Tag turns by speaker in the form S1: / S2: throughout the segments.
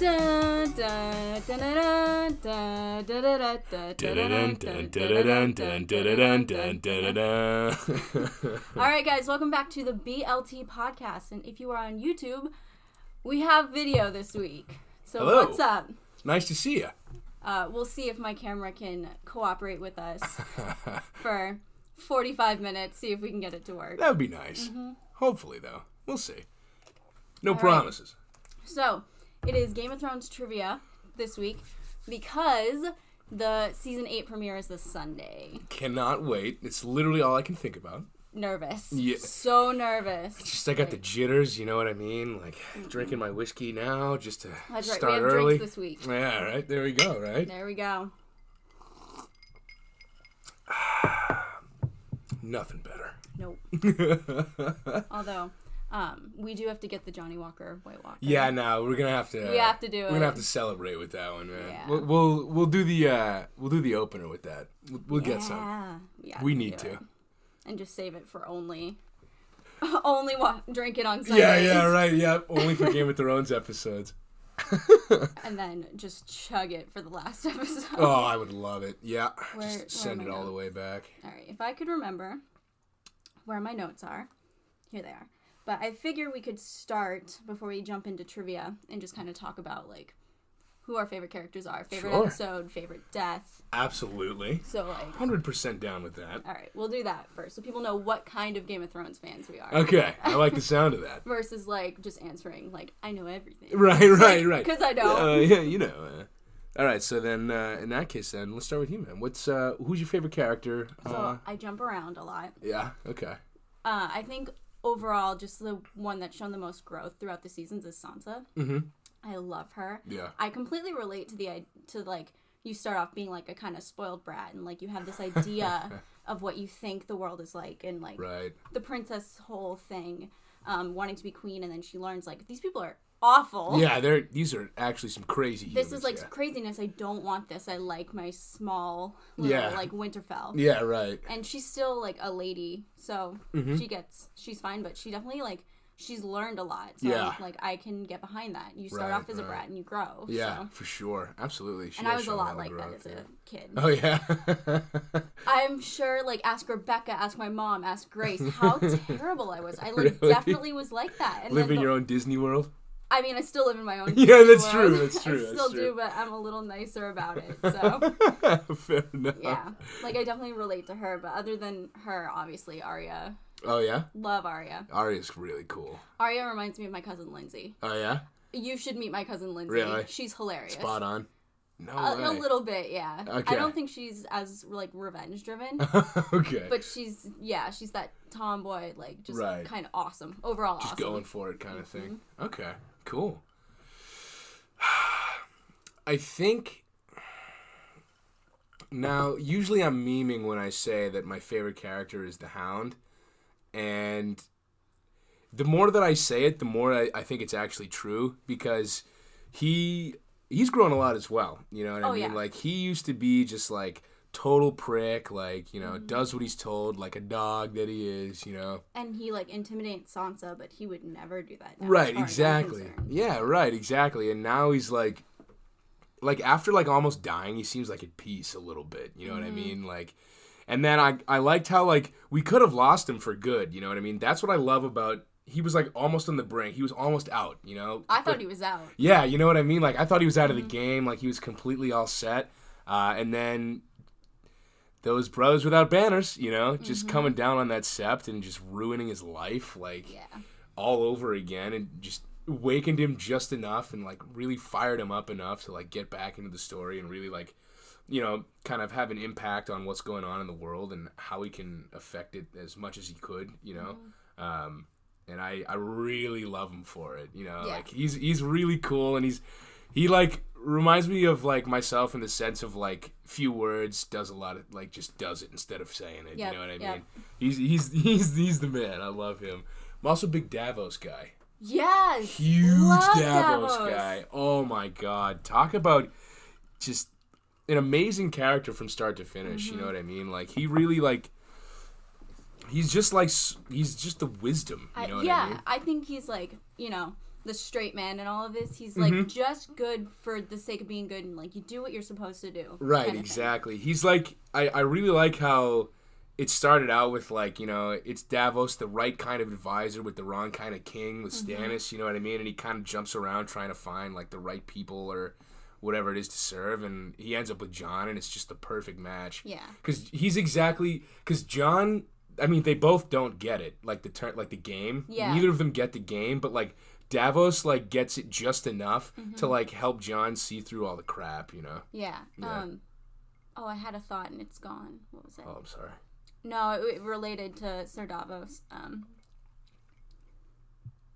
S1: Alright guys, welcome back to the BLT Podcast, and if you are on YouTube, we have video this week. So
S2: hello.
S1: What's up?
S2: Nice to see you.
S1: We'll see if my camera can cooperate with us for 45 minutes, see if we can get it to work.
S2: That would be nice. Mm-hmm. Hopefully, though. We'll see. No
S1: All
S2: promises.
S1: Right. So, it is Game of Thrones trivia this week because the Season 8 premiere is this Sunday.
S2: Cannot wait. It's literally all I can think about.
S1: Nervous.
S2: Yeah.
S1: So nervous.
S2: Just I got the jitters, you know what I mean? Like, drinking my whiskey now just to
S1: That's right.
S2: start
S1: We have
S2: early.
S1: drinks this week.
S2: Yeah, right. There we go, right?
S1: There we go.
S2: Nothing better.
S1: Nope. Although, we do have to get the Johnny Walker White Walker.
S2: Yeah, no, we're gonna have to.
S1: We have to do it.
S2: We're gonna have to celebrate with that one, man.
S1: Yeah.
S2: We'll do the opener with that. We'll get some.
S1: Yeah,
S2: we need to.
S1: And just save it for only drink it on Sundays.
S2: Yeah, right. Yeah, only for Game of Thrones episodes.
S1: And then just chug it for the last episode.
S2: Oh, I would love it. Yeah.
S1: Where
S2: Just send it all the way back.
S1: All right. If I could remember where my notes are, here they are. But I figure we could start before we jump into trivia and just kind of talk about like who our favorite characters are, favorite episode, favorite death.
S2: Absolutely.
S1: So like
S2: 100% down with that.
S1: All right, we'll do that first, so people know what kind of Game of Thrones fans we are.
S2: Okay, I like the sound of that.
S1: Versus like just answering like I know everything.
S2: Right.
S1: Because I know.
S2: Yeah, you know. All right, so then in that case, then let's start with you, man. Who's your favorite character?
S1: So I jump around a lot.
S2: Yeah. Okay.
S1: I think overall, just the one that's shown the most growth throughout the seasons is Sansa.
S2: Mm-hmm.
S1: I love her.
S2: Yeah.
S1: I completely relate to like you start off being like a kind of spoiled brat and like you have this idea of what you think the world is like and like the princess whole thing, wanting to be queen, and then she learns like these people are awful.
S2: Yeah, these are actually some crazy humans.
S1: This is like craziness. I don't want this. I like my small little like Winterfell.
S2: Yeah, right.
S1: And she's still like a lady, so she's fine, but she definitely like she's learned a lot. So like I can get behind that. You start off as a brat and you grow.
S2: Yeah,
S1: so.
S2: For sure. Absolutely.
S1: And I was a lot like that as a kid.
S2: Oh yeah.
S1: I'm sure like ask Rebecca, ask my mom, ask Grace how terrible I was. I like definitely was like that. And
S2: live in your own Disney world?
S1: I mean, I still live in my own
S2: Yeah, that's
S1: world.
S2: true. That's true.
S1: I still do, but I'm a little nicer about it. So
S2: fair enough.
S1: Yeah, like I definitely relate to her. But other than her, obviously Arya.
S2: Oh yeah.
S1: Love Arya.
S2: Arya's really cool.
S1: Arya reminds me of my cousin Lindsay.
S2: Oh yeah.
S1: You should meet my cousin Lindsay.
S2: Really?
S1: She's hilarious.
S2: Spot on. No way.
S1: A little bit, yeah.
S2: Okay.
S1: I don't think she's as like revenge driven.
S2: Okay.
S1: But she's that tomboy, like just kind of awesome. Overall,
S2: just
S1: awesome.
S2: going for it kind of thing. Okay. Cool. I think now, usually I'm memeing when I say that my favorite character is the Hound, and the more that I say it, the more I think it's actually true, because he's grown a lot as well, you know what I mean?
S1: Yeah.
S2: Like, he used to be just like total prick, like, you know, does what he's told, like a dog that he is, you know. And
S1: he like intimidates Sansa, but he would never do that now,
S2: right, exactly. Yeah, right, exactly. And now he's like after like almost dying, he seems like at peace a little bit, you know what I mean? Like, and then I liked how like we could have lost him for good, you know what I mean? That's what I love about, he was like almost on the brink. He was almost out, you know?
S1: I thought he was out.
S2: Yeah, you know what I mean? Like, I thought he was out of the game, like he was completely all set. And then those brothers without banners, you know, just coming down on that sept and just ruining his life, like, all over again, and just awakened him just enough and, like, really fired him up enough to, like, get back into the story and really, like, you know, kind of have an impact on what's going on in the world and how he can affect it as much as he could, you know. And I really love him for it, you know. Like, he's really cool, and he, like, reminds me of, like, myself in the sense of, like, few words, does a lot of, like, just does it instead of saying it, you know what I mean? He's the man. I love him. I'm also a big Davos guy.
S1: Yes!
S2: Huge Davos guy. Oh, my God. Talk about just an amazing character from start to finish, you know what I mean? Like, he really, like, he's just the wisdom, you know what I mean?
S1: I think he's, like, you know, the straight man in all of this. He's like just good for the sake of being good, and like you do what you're supposed to do.
S2: Right, exactly. He's like, I really like how it started out with like, you know, it's Davos, the right kind of advisor with the wrong kind of king with Stannis, you know what I mean? And he kind of jumps around trying to find like the right people or whatever it is to serve, and he ends up with Jon, and it's just the perfect match.
S1: Yeah.
S2: Because Jon, I mean, they both don't get it, like the game.
S1: Yeah.
S2: Neither of them get the game, but like Davos like gets it just enough to like help Jon see through all the crap, you know.
S1: Yeah. Oh, I had a thought and it's gone. What was it?
S2: Oh, I'm sorry.
S1: No, it related to Sir Davos.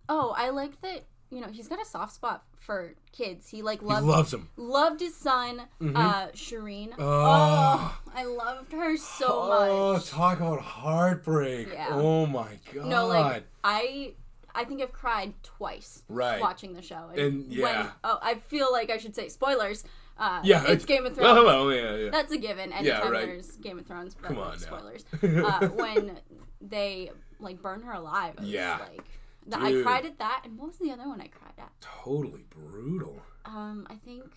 S1: Oh, I like that. You know, he's got a soft spot for kids. He loves them. Loved his son, Shireen. Oh, I loved her so much.
S2: Oh, talk about heartbreak. Yeah. Oh my god.
S1: No, like I think I've cried twice watching the show.
S2: And
S1: I feel like I should say spoilers. It's Game of Thrones.
S2: Well, hello, yeah.
S1: That's a given. Anytime there's Game of Thrones,
S2: come on
S1: spoilers. When they like burn her alive, I cried at that. And what was the other one I cried at?
S2: Totally brutal.
S1: I think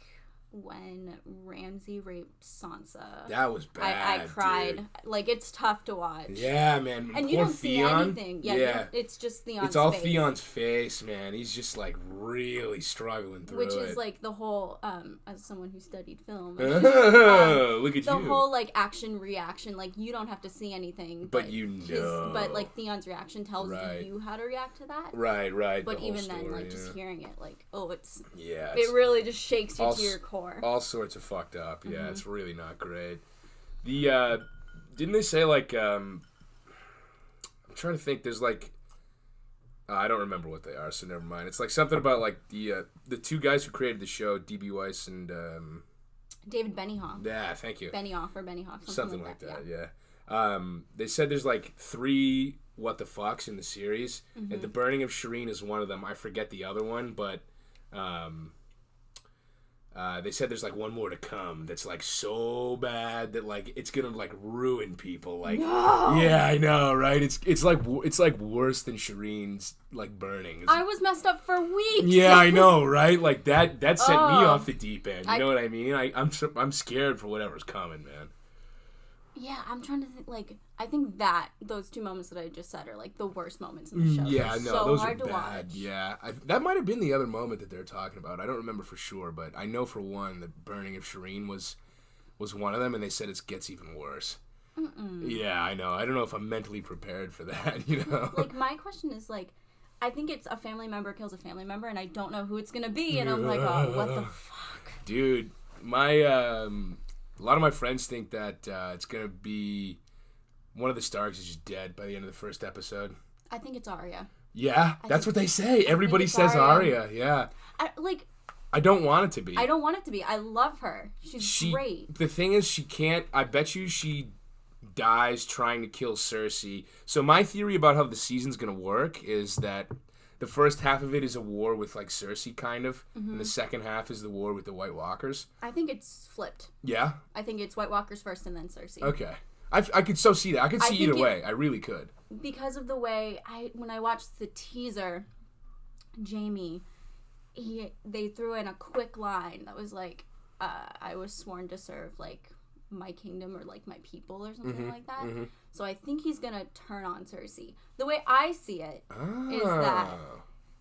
S1: when Ramsay raped Sansa.
S2: That was bad.
S1: I cried.
S2: Dude.
S1: Like, it's tough to watch.
S2: Yeah, man.
S1: And you don't see anything. Yeah. It's just Theon's face.
S2: It's all Theon's face, man. He's just, like, really struggling through it.
S1: Which is, like, the whole, as someone who studied film.
S2: Look at you.
S1: The whole, like, action-reaction. Like, you don't have to see anything.
S2: But you know.
S1: But, like, Theon's reaction tells you how to react to that.
S2: Right.
S1: But even then, like, just hearing it, like, it's...
S2: Yeah.
S1: It really just shakes you to your core.
S2: All sorts of fucked up. Yeah, it's really not great. The didn't they say like I'm trying to think. There's like I don't remember what they are, so never mind. It's like something about like the two guys who created the show, D.B. Weiss and
S1: David Benioff.
S2: Yeah, thank you.
S1: Benioff,
S2: something like that. Yeah. They said there's like 3 what the fucks in the series, and the burning of Shireen is one of them. I forget the other one, but. They said there's like one more to come that's like so bad that like it's gonna like ruin people. Like, yeah, I know, right? It's like worse than Shireen's like burning.
S1: I was messed up for weeks.
S2: Yeah, I know, right? Like that sent me off the deep end. You know what I mean? I'm scared for whatever's coming, man.
S1: Yeah, I'm trying to think. Like, I think that those 2 moments that I just said are like the worst moments in the show.
S2: Yeah,
S1: no,
S2: so those
S1: hard
S2: are
S1: to
S2: bad.
S1: Watch.
S2: Yeah, that might have been the other moment that they're talking about. I don't remember for sure, but I know for one the burning of Shireen was one of them, and they said it gets even worse. Yeah, I know. I don't know if I'm mentally prepared for that. You know,
S1: like my question is like, I think it's a family member kills a family member, and I don't know who it's gonna be, and I'm like, oh, what the fuck,
S2: dude. My a lot of my friends think that it's going to be one of the Starks is just dead by the end of the first episode.
S1: I think it's Arya.
S2: Yeah, that's what they say. Everybody says Arya. Yeah. I don't want it to be.
S1: I don't want it to be. I love her. She's great.
S2: The thing is, she can't... I bet you she dies trying to kill Cersei. So my theory about how the season's going to work is that the first half of it is a war with, like, Cersei, kind of. And the second half is the war with the White Walkers.
S1: I think it's flipped.
S2: Yeah?
S1: I think it's White Walkers first and then Cersei.
S2: Okay. I could so see that. I could see either way. I really could.
S1: Because of the way... when I watched the teaser, Jaime, they threw in a quick line that was like, I was sworn to serve, like, my kingdom or, like, my people or something like that. So I think he's going to turn on Cersei. The way I see it is that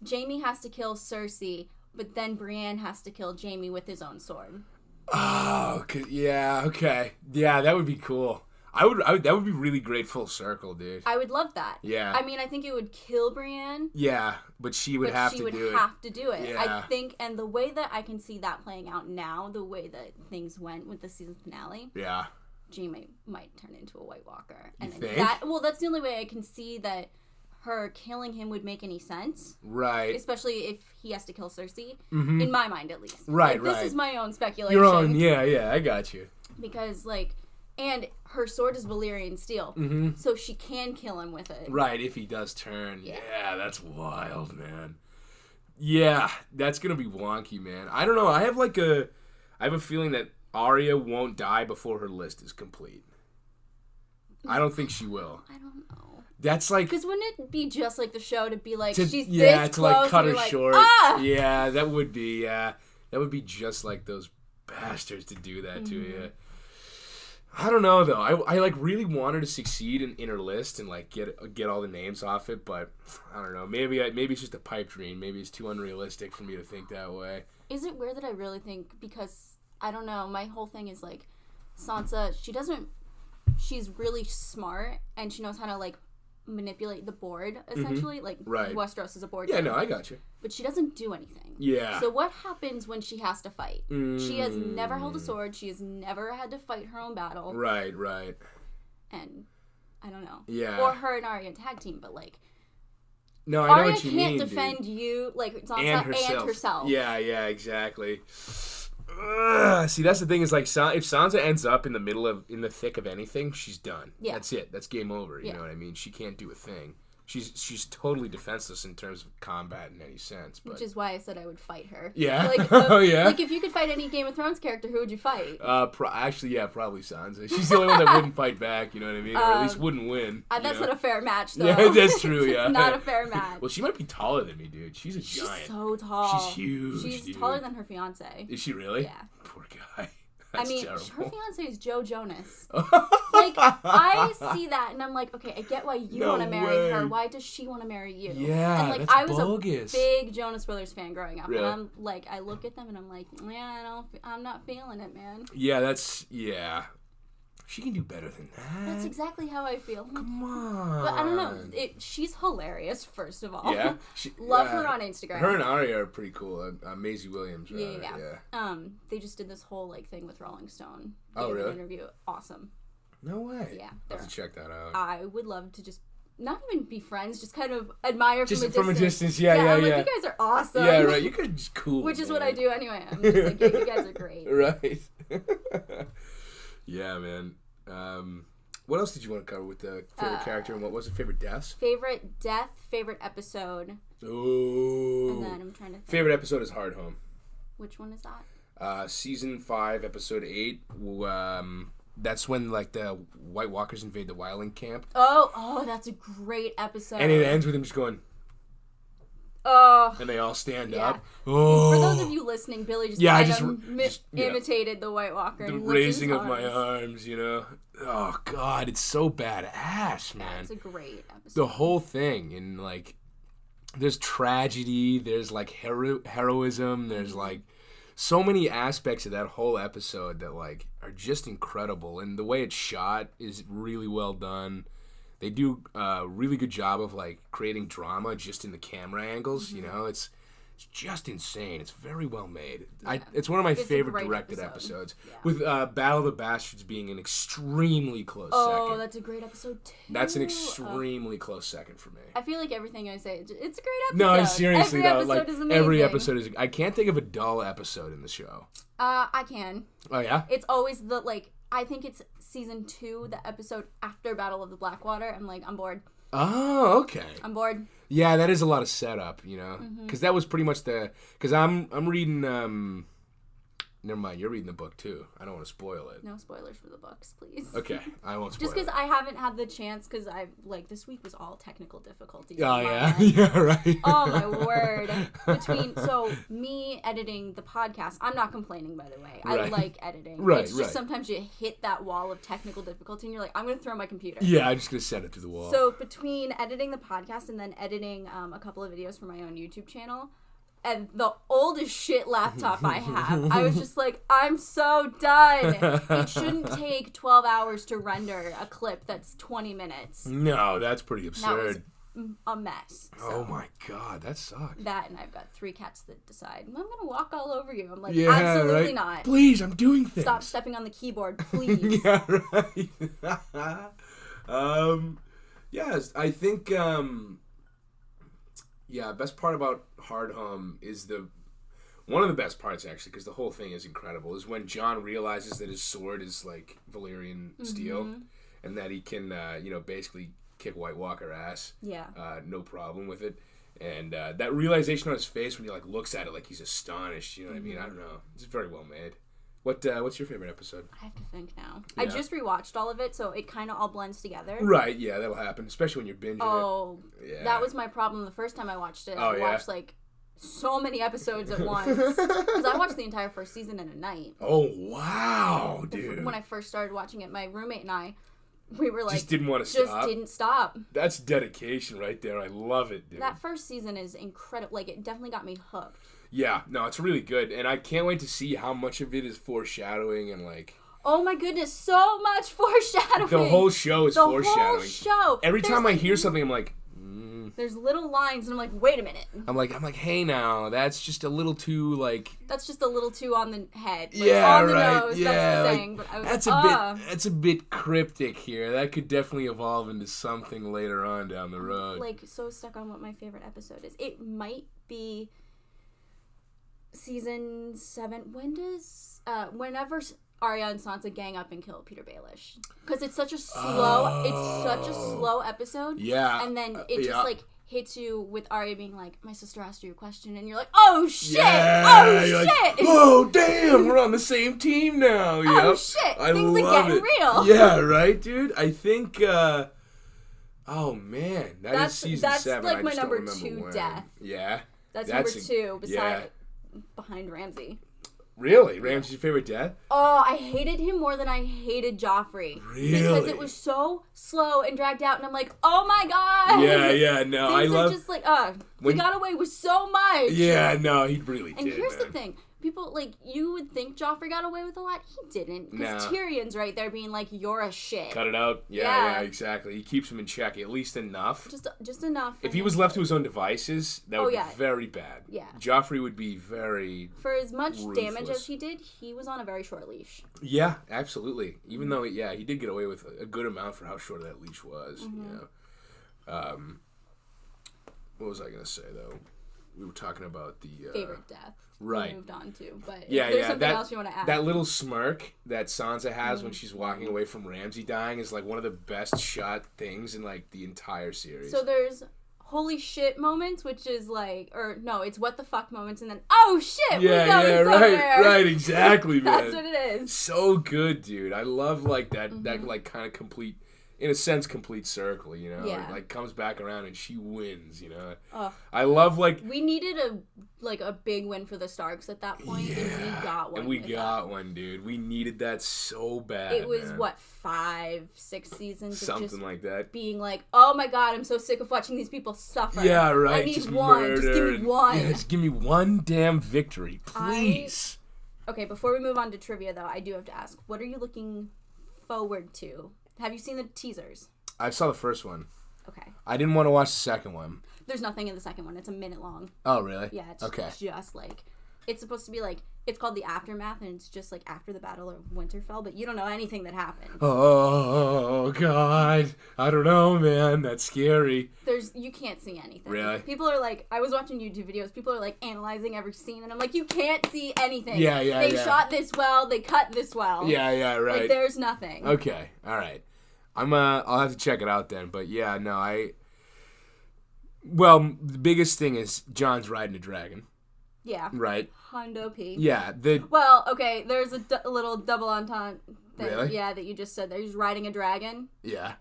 S1: Jaime has to kill Cersei, but then Brienne has to kill Jaime with his own sword.
S2: Oh, yeah, okay. Yeah, that would be cool. I would that would be really great full circle, dude.
S1: I would love that.
S2: Yeah.
S1: I mean, I think it would kill Brienne.
S2: Yeah, but she would have to do it.
S1: She would have to do it.
S2: Yeah.
S1: I think, and the way that I can see that playing out now, the way that things went with the season finale.
S2: Yeah.
S1: Jaime might turn into a White Walker.
S2: You think?
S1: That's the only way I can see that her killing him would make any sense.
S2: Right.
S1: Especially if he has to kill Cersei. In my mind, at least.
S2: Right,
S1: This is my own speculation.
S2: Your own, yeah, I got you.
S1: Because, like... And her sword is Valyrian steel, so she can kill him with it.
S2: Right, if he does turn. Yeah, that's wild, man. Yeah, that's gonna be wonky, man. I don't know. I have a feeling that Arya won't die before her list is complete. I don't think she will.
S1: I don't know.
S2: That's like...
S1: Because wouldn't it be just like the show to be like, she's this
S2: to
S1: close,
S2: like cut her
S1: like,
S2: short.
S1: Ah!
S2: Yeah, that would be, that would be just like those bastards to do that to you. I don't know, though. I like really want her to succeed in her list and like get all the names off it, but I don't know. Maybe it's just a pipe dream. Maybe it's too unrealistic for me to think that way.
S1: Is it weird that I really think, because I don't know, my whole thing is like Sansa, she's really smart and she knows how to like manipulate the board, essentially. Like, Westeros is a board game.
S2: Yeah, no, I got you.
S1: But she doesn't do anything.
S2: Yeah.
S1: So what happens when she has to fight? She has never held a sword. She has never had to fight her own battle.
S2: Right.
S1: And I don't know.
S2: Yeah.
S1: Or her and Arya tag team, but like...
S2: No, I know
S1: Arya
S2: what you mean,
S1: can't defend you, like, Sansa and herself.
S2: Yeah, exactly. See, that's the thing is, like, if Sansa ends up in the thick of anything, she's done. Yeah. That's it. That's game over. You know what I mean? She can't do a thing. She's totally defenseless in terms of combat in any sense. But... Which
S1: is why I said I would fight her.
S2: Yeah.
S1: Like, like, if you could fight any Game of Thrones character, who would you fight?
S2: Actually, yeah, probably Sansa. She's the only one that wouldn't fight back, you know what I mean? Or at least wouldn't win.
S1: That's not a fair match, though.
S2: Yeah, that's true, yeah.
S1: It's not a fair match.
S2: Well, she might be taller than me, dude. She's a giant.
S1: She's so tall.
S2: She's huge,
S1: She's taller than her fiancé.
S2: Is she really?
S1: Yeah.
S2: Poor guy. That's terrible.
S1: Her fiancé is Joe Jonas. Like, I see that and I'm like, okay, I get why you want to marry her. Why does she want to marry you?
S2: Yeah,
S1: and like,
S2: that's
S1: I was
S2: bogus.
S1: a big Jonas Brothers fan growing up,
S2: really?
S1: and I'm like, I look at them and I'm like, I'm not feeling it, man.
S2: Yeah. She can do better than that.
S1: That's exactly how I feel.
S2: Come on.
S1: But I don't know. She's hilarious, first of all.
S2: Yeah.
S1: Love her on Instagram.
S2: Her and Arya are pretty cool. Maisie Williams.
S1: Yeah. They just did this whole like thing with Rolling Stone.
S2: Oh, really?
S1: Interview. Awesome.
S2: No way.
S1: Yeah.
S2: I'll have to check that out.
S1: I would love to just not even be friends, just kind of admire
S2: from a distance. Yeah.
S1: I'm like, you guys are awesome.
S2: Yeah, right. You guys are just cool.
S1: Which is what I do anyway. I'm just like, yeah, you guys are great.
S2: Right. Yeah, man. What else did you want to cover with the favorite character, and what was it? Favorite deaths?
S1: Favorite death, favorite episode.
S2: Ooh.
S1: And then I'm trying to think.
S2: Favorite episode is Hard Home.
S1: Which one is that?
S2: Season 5, episode 8. That's when like the White Walkers invade the Wildling camp.
S1: Oh, that's a great episode.
S2: And it ends with him just going...
S1: Oh.
S2: And they all stand up. Oh.
S1: For those of you listening, Billy just imitated the White Walker.
S2: The raising of my arms, you know. Oh, God, it's so badass, man.
S1: It's a great episode.
S2: The whole thing, and like, there's tragedy, there's like heroism, there's like so many aspects of that whole episode that like are just incredible. And the way it's shot is really well done. They do a really good job of like creating drama just in the camera angles. You know, it's just insane. It's very well made. Yeah. It's one of my favorite directed episodes. Yeah. With Battle of the Bastards being an extremely close second.
S1: Oh, that's a great episode too.
S2: That's an extremely close second for me.
S1: I feel like everything I say, it's a great episode.
S2: No, seriously though, like
S1: is amazing.
S2: Every episode is. I can't think of a dull episode in the show.
S1: I can.
S2: Oh yeah.
S1: It's always the like. I think it's season 2, the episode after Battle of the Blackwater. I'm like, I'm bored.
S2: Oh, okay.
S1: I'm bored.
S2: Yeah, that is a lot of setup, you know, because that was pretty much because I'm reading. Never mind, you're reading the book too. I don't want to spoil it.
S1: No spoilers for the books, please.
S2: Okay, I won't spoil
S1: Just because I haven't had the chance, because I've, like, this week was all technical difficulties.
S2: Oh, yeah. Yeah, right.
S1: Oh, my word. So, me editing the podcast, I'm not complaining, by the way.
S2: Right.
S1: I like editing.
S2: Right,
S1: It's just sometimes you hit that wall of technical difficulty, and you're like, I'm going to throw my computer.
S2: Yeah, I'm just going to send it through the wall.
S1: So, between editing the podcast and then editing a couple of videos for my own YouTube channel, and the oldest shit laptop I have, I was just like, I'm so done. It shouldn't take 12 hours to render a clip that's 20 minutes.
S2: No, that's pretty absurd.
S1: That was a mess. So
S2: oh my God, that sucks.
S1: That, and I've got 3 cats that decide, I'm going to walk all over you. I'm like,
S2: yeah,
S1: absolutely
S2: right?
S1: not.
S2: Please, I'm doing things.
S1: Stop stepping on the keyboard, please.
S2: Yeah, right. Yes, I think... Yeah, best part about Hard Home is one of the best parts, actually, because the whole thing is incredible, is when Jon realizes that his sword is like Valyrian steel, and that he can, basically kick White Walker ass.
S1: Yeah.
S2: No problem with it. And that realization on his face when he like looks at it like he's astonished, you know what I mean? I don't know. It's very well made. What's your favorite episode?
S1: I have to think now. Yeah. I just rewatched all of it, so it kind of all blends together.
S2: Right, yeah, that'll happen, especially when you're binging it.
S1: Oh, yeah. That was my problem the first time I watched it. I watched, so many episodes at once. Because I watched the entire first season in a night.
S2: Oh, wow, dude.
S1: When I first started watching it, my roommate and I, we were
S2: just didn't want to stop.
S1: Just didn't stop.
S2: That's dedication right there. I love it, dude.
S1: That first season is incredible. It definitely got me hooked. Yeah,
S2: no, it's really good, and I can't wait to see how much of it is foreshadowing and
S1: oh my goodness, so much foreshadowing.
S2: The whole show is foreshadowing.
S1: The whole show.
S2: Every time I hear something, I'm like,
S1: There's little lines, and I'm like, wait a minute.
S2: I'm like, hey now, that's just a little too
S1: That's just a little too on the head.
S2: On
S1: the
S2: right.
S1: nose,
S2: yeah,
S1: that's the saying. But I was
S2: that's a bit cryptic here. That could definitely evolve into something later on down the road.
S1: So stuck on what my favorite episode is. It might be season 7. When does whenever Arya and Sansa gang up and kill Peter Baelish, because it's such a slow episode.
S2: Yeah,
S1: and then it just hits you with Arya being like, "My sister asked you a question," and you're like, "Oh shit! Oh shit!
S2: Oh damn! We're on the same team now." Yep.
S1: Oh shit! Things are getting real.
S2: Yeah, right, dude. I think. Oh man, that's season 7.
S1: That's my
S2: I just
S1: number
S2: don't remember
S1: 2
S2: when.
S1: death.
S2: Yeah,
S1: that's number 2 behind Ramsay.
S2: Really? Ramsay's your favorite death?
S1: Oh, I hated him more than I hated Joffrey.
S2: Really?
S1: Because it was so slow and dragged out, and I'm like, oh my god!
S2: Yeah, no, I love...
S1: Things are just he got away with so much!
S2: Yeah, no, he really did,
S1: And here's the thing. People, you would think Joffrey got away with a lot. He didn't. Because Tyrion's right there being like, you're a shit.
S2: Cut it out. Yeah, exactly. He keeps him in check, at least enough.
S1: Just enough.
S2: If he was left to his own devices, that would be very bad.
S1: Yeah.
S2: Joffrey would be very
S1: For as much damage as he did, he was on a very short leash.
S2: Yeah, absolutely. Even though, he did get away with a good amount for how short that leash was. Mm-hmm. What was I going to say, though? We were talking about the...
S1: favorite death.
S2: Right.
S1: We moved on to. But if
S2: there's
S1: something else you want to add.
S2: That little smirk that Sansa has when she's walking away from Ramsay dying is one of the best shot things in the entire series.
S1: So there's holy shit moments, which is it's what the fuck moments, and then oh shit, we're going somewhere.
S2: Right, exactly, man.
S1: That's what it is.
S2: So good, dude. I love that kind of complete, in a sense, complete circle, It comes back around and she wins, I love
S1: we needed a big win for the Starks at that point, and we got one.
S2: And we got one, dude. We needed that so bad.
S1: It was 5, 6 seasons
S2: something
S1: of just
S2: like that.
S1: Being like, oh my god, I'm so sick of watching these people suffer.
S2: Yeah, right.
S1: I need one.
S2: Murdered.
S1: Just give me one.
S2: Yeah, just give me one damn victory, please.
S1: Okay, before we move on to trivia, though, I do have to ask, what are you looking forward to? Have you seen the teasers?
S2: I saw the first one.
S1: Okay.
S2: I didn't want to watch the second one.
S1: There's nothing in the second one. It's a minute long.
S2: Oh, really?
S1: Yeah, it's just it's supposed to be it's called The Aftermath, and it's just after the Battle of Winterfell, but you don't know anything that happened.
S2: Oh, God. I don't know, man. That's scary.
S1: You can't see anything.
S2: Really?
S1: People are I was watching YouTube videos, people are analyzing every scene, and I'm like, you can't see anything.
S2: Yeah.
S1: They shot this well, they cut this well.
S2: Yeah, right.
S1: There's nothing.
S2: Okay, all right. I'll have to check it out then, but well, the biggest thing is Jon's riding a dragon.
S1: Yeah.
S2: Right.
S1: Hondo P.
S2: Yeah.
S1: Well, okay, there's a little double entendre thing.
S2: Really?
S1: Yeah, that you just said there. He's riding a dragon.
S2: Yeah.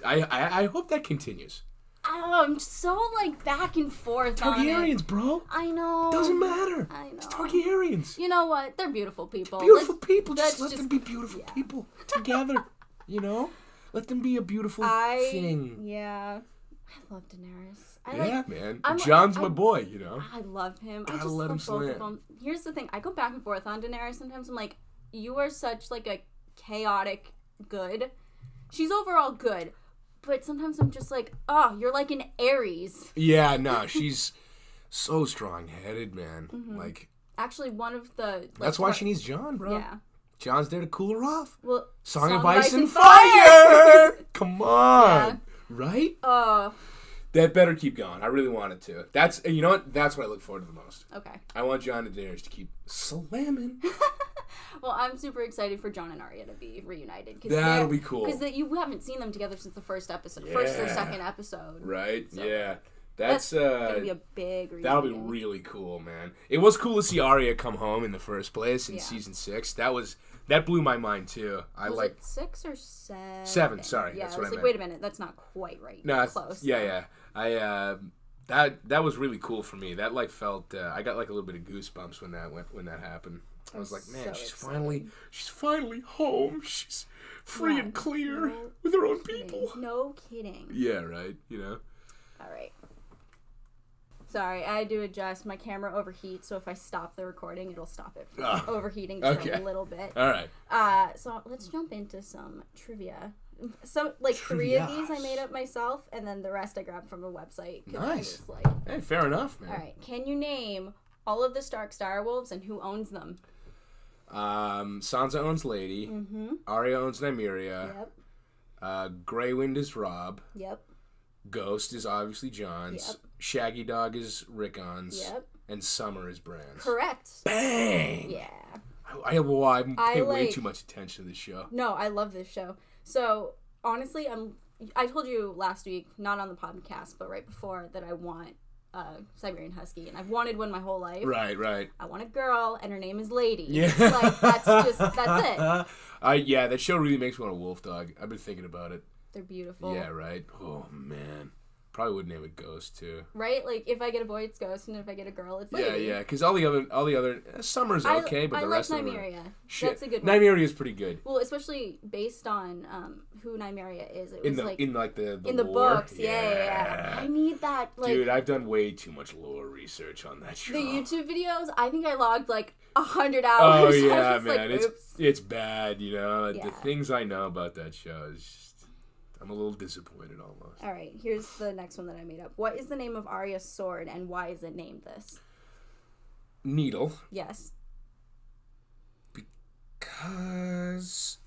S2: I hope that continues.
S1: Oh, I'm so back and forth
S2: Targaryens,
S1: on it.
S2: bro.
S1: I know.
S2: Doesn't matter.
S1: I know.
S2: It's Targaryens.
S1: You know what? They're beautiful people.
S2: Beautiful people. Just let them be beautiful people together. Let them be a beautiful thing.
S1: Yeah. I love Daenerys.
S2: Man. Jon's my boy,
S1: I love him.
S2: Gotta
S1: I just
S2: let
S1: love
S2: him
S1: both
S2: slam.
S1: of them. Here's the thing. I go back and forth on Daenerys. Sometimes I'm like, you are such a chaotic good. She's overall good. But sometimes I'm just like, oh, you're like an Aries.
S2: Yeah, no, she's so strong-headed, man.
S1: Mm-hmm. Actually, one of the...
S2: that's why she needs Jon, bro.
S1: Yeah.
S2: Jon's there to cool her off.
S1: Well,
S2: Song of Ice and Fire! Come on!
S1: Yeah.
S2: Right? That better keep going. I really want it to. That's you know what? That's what I look forward to the most.
S1: Okay.
S2: I want Jon and Daenerys to keep slamming.
S1: Well, I'm super excited for Jon and Arya to be reunited.
S2: That'll be cool.
S1: Because you haven't seen them together since the first episode. First or second episode.
S2: Right? So. Yeah. That's
S1: gonna be a big reunion.
S2: That'll be really cool, man. It was cool to see Arya come home in the first place in season 6. That blew my mind too.
S1: Was it 6 or 7?
S2: 7, sorry.
S1: Yeah,
S2: that's
S1: I
S2: what
S1: was
S2: I
S1: like,
S2: meant.
S1: wait a minute, that's not quite right.
S2: No,
S1: close.
S2: Yeah. That was really cool for me. That like felt I got like a little bit of goosebumps when that happened. I was like, man, she's finally home. She's free and clear with her own people.
S1: No kidding.
S2: Yeah, right. You know.
S1: All right. Sorry, I had to adjust. My camera overheats, so if I stop the recording, it'll stop it from overheating just a little bit.
S2: All right.
S1: So let's jump into some trivia. So, like, 3 of these I made up myself, and then the rest I grabbed from a website.
S2: Nice. Hey, fair enough, man.
S1: All right. Can you name all of the Stark direwolves and who owns them?
S2: Sansa owns Lady.
S1: Mm-hmm.
S2: Arya owns Nymeria.
S1: Yep.
S2: Grey Wind is Robb.
S1: Yep.
S2: Ghost is obviously Jon's.
S1: Yep.
S2: Shaggy Dog is Rickon's.
S1: Yep.
S2: And Summer is Bran's.
S1: Correct.
S2: Bang!
S1: Yeah.
S2: I pay way too much attention to this show.
S1: No, I love this show. So, honestly, I told you last week, not on the podcast, but right before, that I want a Siberian Husky, and I've wanted one my whole life.
S2: Right.
S1: I want a girl, and her name is Lady.
S2: Yeah.
S1: Like, that's it.
S2: Yeah, that show really makes me want a wolf dog. I've been thinking about it.
S1: They're beautiful.
S2: Yeah, right? Oh, man. Probably would name it Ghost, too.
S1: Right? Like, if I get a boy, it's Ghost, and if I get a girl, it's Lady.
S2: Yeah, because all the other Summer's okay, but the rest of them
S1: Nymeria. That's a good one.
S2: Nymeria is pretty good.
S1: Well, especially based on who Nymeria is. It was
S2: in the
S1: lore. Books.
S2: Yeah.
S1: I need that. Like,
S2: dude, I've done way too much lore research on that show.
S1: The YouTube videos, I think I logged like 100 hours.
S2: Oh yeah, man,
S1: like,
S2: it's bad. You know,
S1: yeah.
S2: The things I know about that show is just, I'm a little disappointed almost.
S1: All right, here's the next one that I made up. What is the name of Arya's sword, and why is it named this?
S2: Needle.
S1: Yes.
S2: Because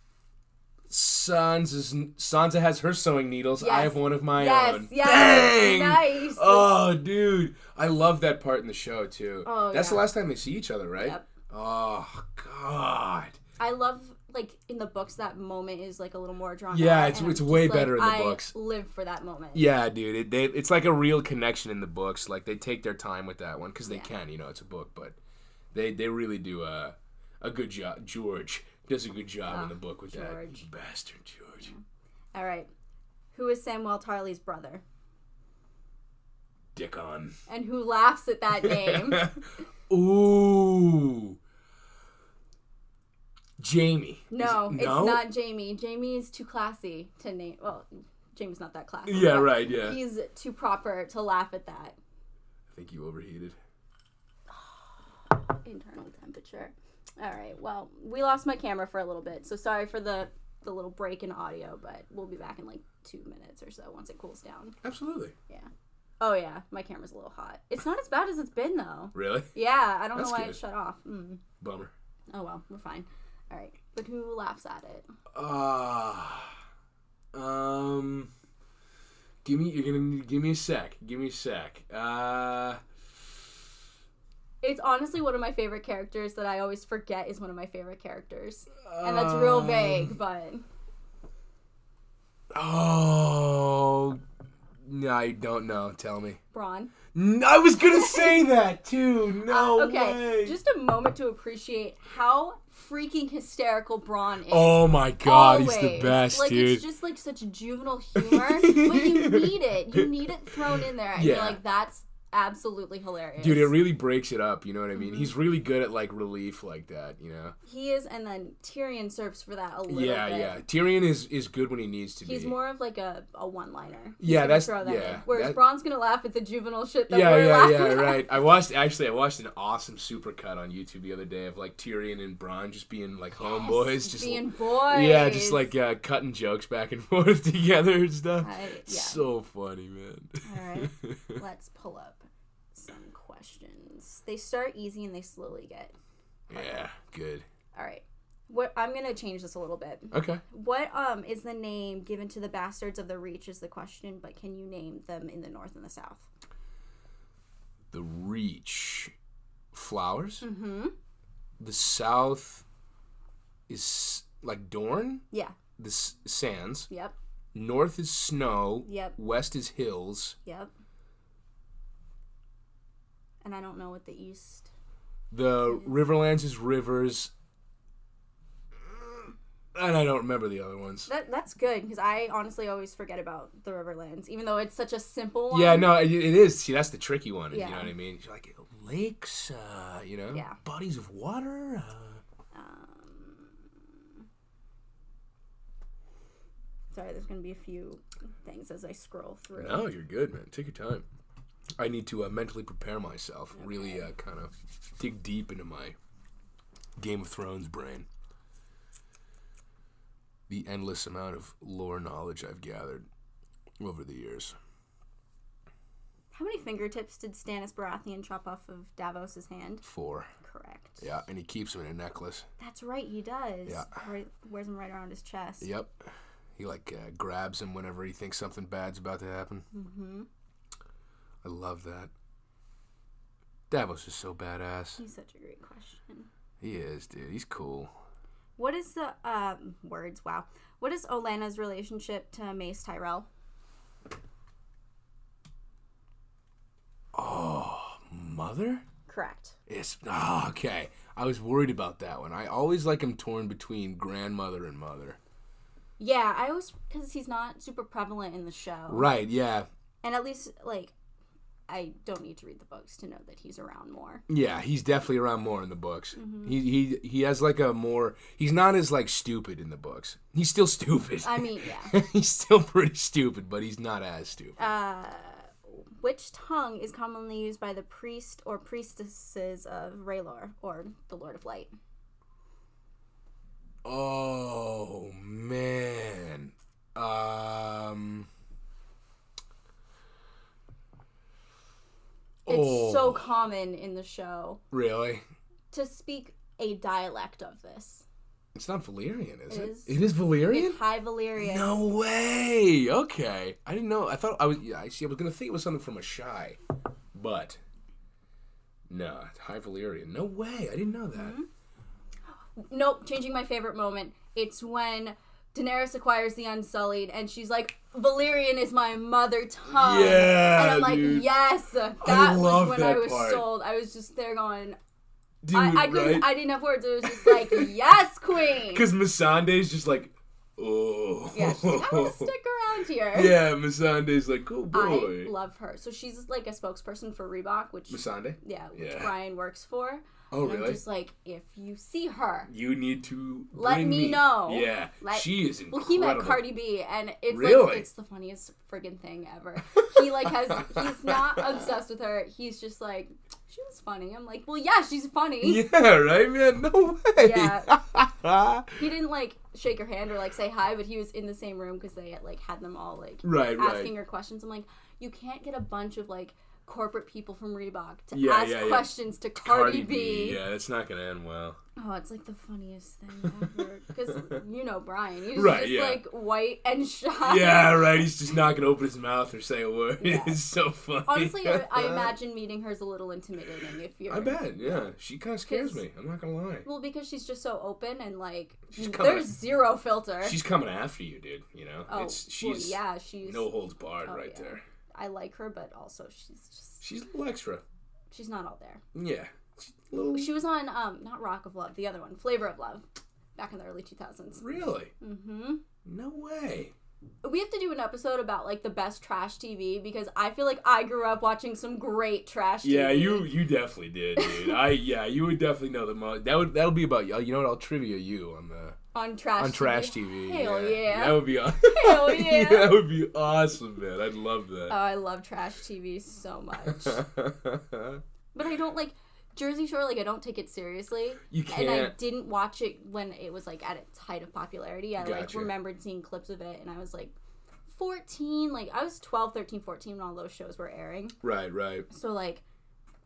S2: Sansa has her sewing needles.
S1: Yes.
S2: I have one of my own.
S1: Yes.
S2: Dang!
S1: Nice.
S2: Oh, dude, I love that part in the show too.
S1: Oh,
S2: that's the last time they see each other, right?
S1: Yep.
S2: Oh God.
S1: I love, like, in the books, that moment is like a little more drawn out.
S2: Yeah, it's way better in the books.
S1: I live for that moment.
S2: Yeah, dude, it's like a real connection in the books. Like, they take their time with that one because they can, you know, it's a book, but they really do a good job. George does a good job in the book with that. Bastard George.
S1: Yeah. All right, who is Samwell Tarly's brother?
S2: Dickon.
S1: And who laughs at that name?
S2: Ooh. Jamie.
S1: No, it's not Jamie. Jamie is too classy to name. Well, Jamie's not that classy.
S2: Yeah, right, yeah.
S1: He's too proper to laugh at that.
S2: I think you overheated.
S1: Internal temperature. All right, well, we lost my camera for a little bit, so sorry for the little break in audio, but we'll be back in like 2 minutes or so once it cools down.
S2: Absolutely.
S1: Yeah. Oh, yeah, my camera's a little hot. It's not as bad as it's been, though.
S2: Really?
S1: Yeah, I don't know why
S2: good.
S1: it shut off.
S2: Bummer.
S1: Oh, well, we're fine. All right, but who laughs at it?
S2: You're gonna give me a sec.
S1: It's honestly one of my favorite characters that I always forget is one of my favorite characters. And that's real vague, but...
S2: Oh... No, I don't know. Tell me.
S1: Bronn.
S2: No, I was gonna say that, too. No way.
S1: Just a moment to appreciate how freaking hysterical Bronn is.
S2: Oh my God,
S1: Always.
S2: He's the best,
S1: like,
S2: dude.
S1: It's just like such juvenile humor, but you need it. You need it thrown in there. And you're like, that's absolutely hilarious.
S2: Dude, it really breaks it up, you know what I mean? Mm-hmm. He's really good at, like, relief like that, you know?
S1: He is, and then Tyrion serves for that a little bit.
S2: Yeah. Tyrion is good when he needs to be.
S1: He's more of, like, a one-liner.
S2: Yeah, that's...
S1: Whereas Bronn's gonna laugh at the juvenile shit that we're laughing at.
S2: Right. I watched an awesome supercut on YouTube the other day of, like, Tyrion and Bronn just being, like, homeboys. Just
S1: being boys.
S2: Yeah, just, like, cutting jokes back and forth together and stuff. So funny, man.
S1: All right. Let's pull up some questions. They start easy and they slowly get harder.
S2: Yeah, good.
S1: All right. I'm gonna change this a little bit.
S2: Okay.
S1: What is the name given to the bastards of the Reach is the question, but can you name them in the North and the South?
S2: The Reach. Flowers?
S1: Mm-hmm.
S2: The South is like Dorne?
S1: Yeah.
S2: The sands.
S1: Yep.
S2: North is snow.
S1: Yep.
S2: West is hills.
S1: Yep. And I don't know what the East...
S2: The Riverlands is rivers. And I don't remember the other ones.
S1: That's good, because I honestly always forget about the Riverlands, even though it's such a simple one.
S2: Yeah, no, it is. See, that's the tricky one. Yeah. You know what I mean? You're like, lakes, bodies of water.
S1: Sorry, there's going to be a few things as I scroll through.
S2: No, you're good, man. Take your time. I need to mentally prepare myself. Okay. Really kind of dig deep into my Game of Thrones brain. The endless amount of lore knowledge I've gathered over the years.
S1: How many fingertips did Stannis Baratheon chop off of Davos's hand?
S2: 4.
S1: Correct.
S2: Yeah, and he keeps them in a necklace.
S1: That's right, he does.
S2: Yeah.
S1: Wears them right around his chest.
S2: Yep. He, grabs him whenever he thinks something bad's about to happen.
S1: Mm-hmm.
S2: I love that. Davos is so badass.
S1: He's such a great question.
S2: He is, dude. He's cool.
S1: What is the, What is Olenna's relationship to Mace Tyrell?
S2: Oh, mother?
S1: Correct.
S2: Okay. I was worried about that one. I always I'm torn between grandmother and mother.
S1: Yeah, I always, because he's not super prevalent in the show.
S2: Right, yeah.
S1: And at least, I don't need to read the books to know that he's around more.
S2: Yeah, he's definitely around more in the books.
S1: Mm-hmm.
S2: He has a more... He's not as stupid in the books. He's still stupid.
S1: I mean, yeah.
S2: He's still pretty stupid, but he's not as stupid.
S1: Which tongue is commonly used by the priest or priestesses of R'hllor, or the Lord of Light?
S2: Oh, man.
S1: It's so common in the show.
S2: Really?
S1: To speak a dialect of this.
S2: It's not Valyrian, is it? It is Valyrian?
S1: It's High Valyrian.
S2: No way! Okay. I didn't know. I thought I was... Yeah, I was going to think it was something from Ashai. But... No, it's High Valyrian. No way! I didn't know that.
S1: Mm-hmm. Nope. Changing my favorite moment. It's when Daenerys acquires the Unsullied, and she's like, Valyrian is my mother tongue.
S2: Yeah,
S1: and I'm like,
S2: dude.
S1: Yes! That was when I was
S2: part.
S1: sold. I was just there going...
S2: Dude,
S1: I didn't have words. It was just like, yes, queen!
S2: Because Missandei's just oh.
S1: Yeah, she's like, I'm going to stick around here.
S2: Yeah, Missandei's oh boy.
S1: I love her. So she's a spokesperson for Reebok, which...
S2: Missandei?
S1: Yeah, which Brian works for.
S2: Oh,
S1: and
S2: really?
S1: I'm just if you see her...
S2: You need to
S1: let me know.
S2: Yeah, she is incredible.
S1: Well, he met Cardi B, and it's
S2: really?
S1: It's the funniest friggin' thing ever. He he's not obsessed with her. He's just she was funny. I'm like, well, yeah, she's funny.
S2: Yeah, right, man? No way.
S1: Yeah. He didn't shake her hand or say hi, but he was in the same room because they had them all asking her questions. I'm like, you can't get a bunch of corporate people from Reebok to ask questions to Cardi B.
S2: Yeah, that's not gonna end well.
S1: Oh, it's the funniest thing ever. Because Brian, he's just white and shy.
S2: Yeah, right. He's just not gonna open his mouth or say a word.
S1: Yeah.
S2: It's so funny.
S1: Honestly, I imagine meeting her is a little intimidating if you're...
S2: I bet, yeah. She kind of scares me. I'm not gonna lie.
S1: Well, because she's just so open and there's zero filter.
S2: She's coming after you, dude.
S1: Oh, she's
S2: no holds barred there.
S1: I like her, but also
S2: she's a little extra.
S1: She's not all there.
S2: Yeah.
S1: She was on not Rock of Love, the other one, Flavor of Love, back in the early 2000s.
S2: Really?
S1: Mm-hmm.
S2: No way.
S1: We have to do an episode about the best trash TV because I feel like I grew up watching some great trash TV.
S2: Yeah, you definitely did, dude. You would definitely know the most. That'll be about you. You know what? I'll trivia you on trash TV.
S1: Hell yeah.
S2: That would be awesome.
S1: Hell yeah.
S2: That would be awesome, man. I'd love that.
S1: Oh, I love trash TV so much. But I don't Jersey Shore, I don't take it seriously.
S2: You can't.
S1: And I didn't watch it when it was at its height of popularity. I remembered seeing clips of it, and I was 14. I was 12, 13, 14 when all those shows were airing.
S2: Right.
S1: So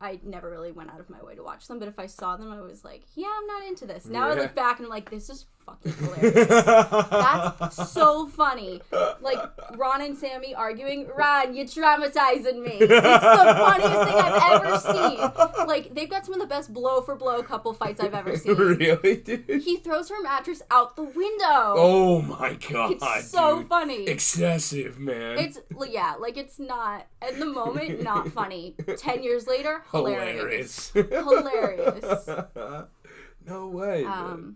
S1: I never really went out of my way to watch them, but if I saw them, I was yeah, I'm not into this. Now I look back and I'm this is fucking hilarious. That's so funny. Like, Ron and Sammy arguing, Ron, you're traumatizing me. It's the funniest thing I've ever seen. Like, they've got some of the best blow-for-blow couple fights I've ever seen.
S2: Really, dude?
S1: He throws her mattress out the window.
S2: Oh, my God,
S1: it's so
S2: dude.
S1: funny.
S2: Excessive, man.
S1: It's not, at the moment, not funny. 10 years later, hilarious. Hilarious.
S2: No way.
S1: Alright,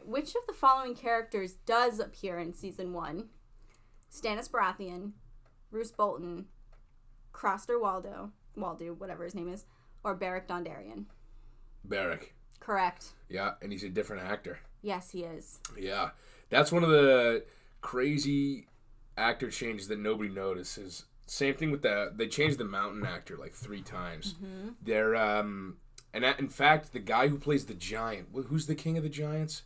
S1: which of the following characters does appear in season 1? Stannis Baratheon, Roose Bolton, Craster Waldo, whatever his name is, or Beric Dondarrion?
S2: Beric.
S1: Correct.
S2: Yeah, and he's a different actor.
S1: Yes, he is.
S2: Yeah. That's one of the crazy actor changes that nobody notices. Same thing with they changed the mountain actor like 3 times. Mm-hmm. They're, in fact, the guy who plays the giant, who's the king of the giants?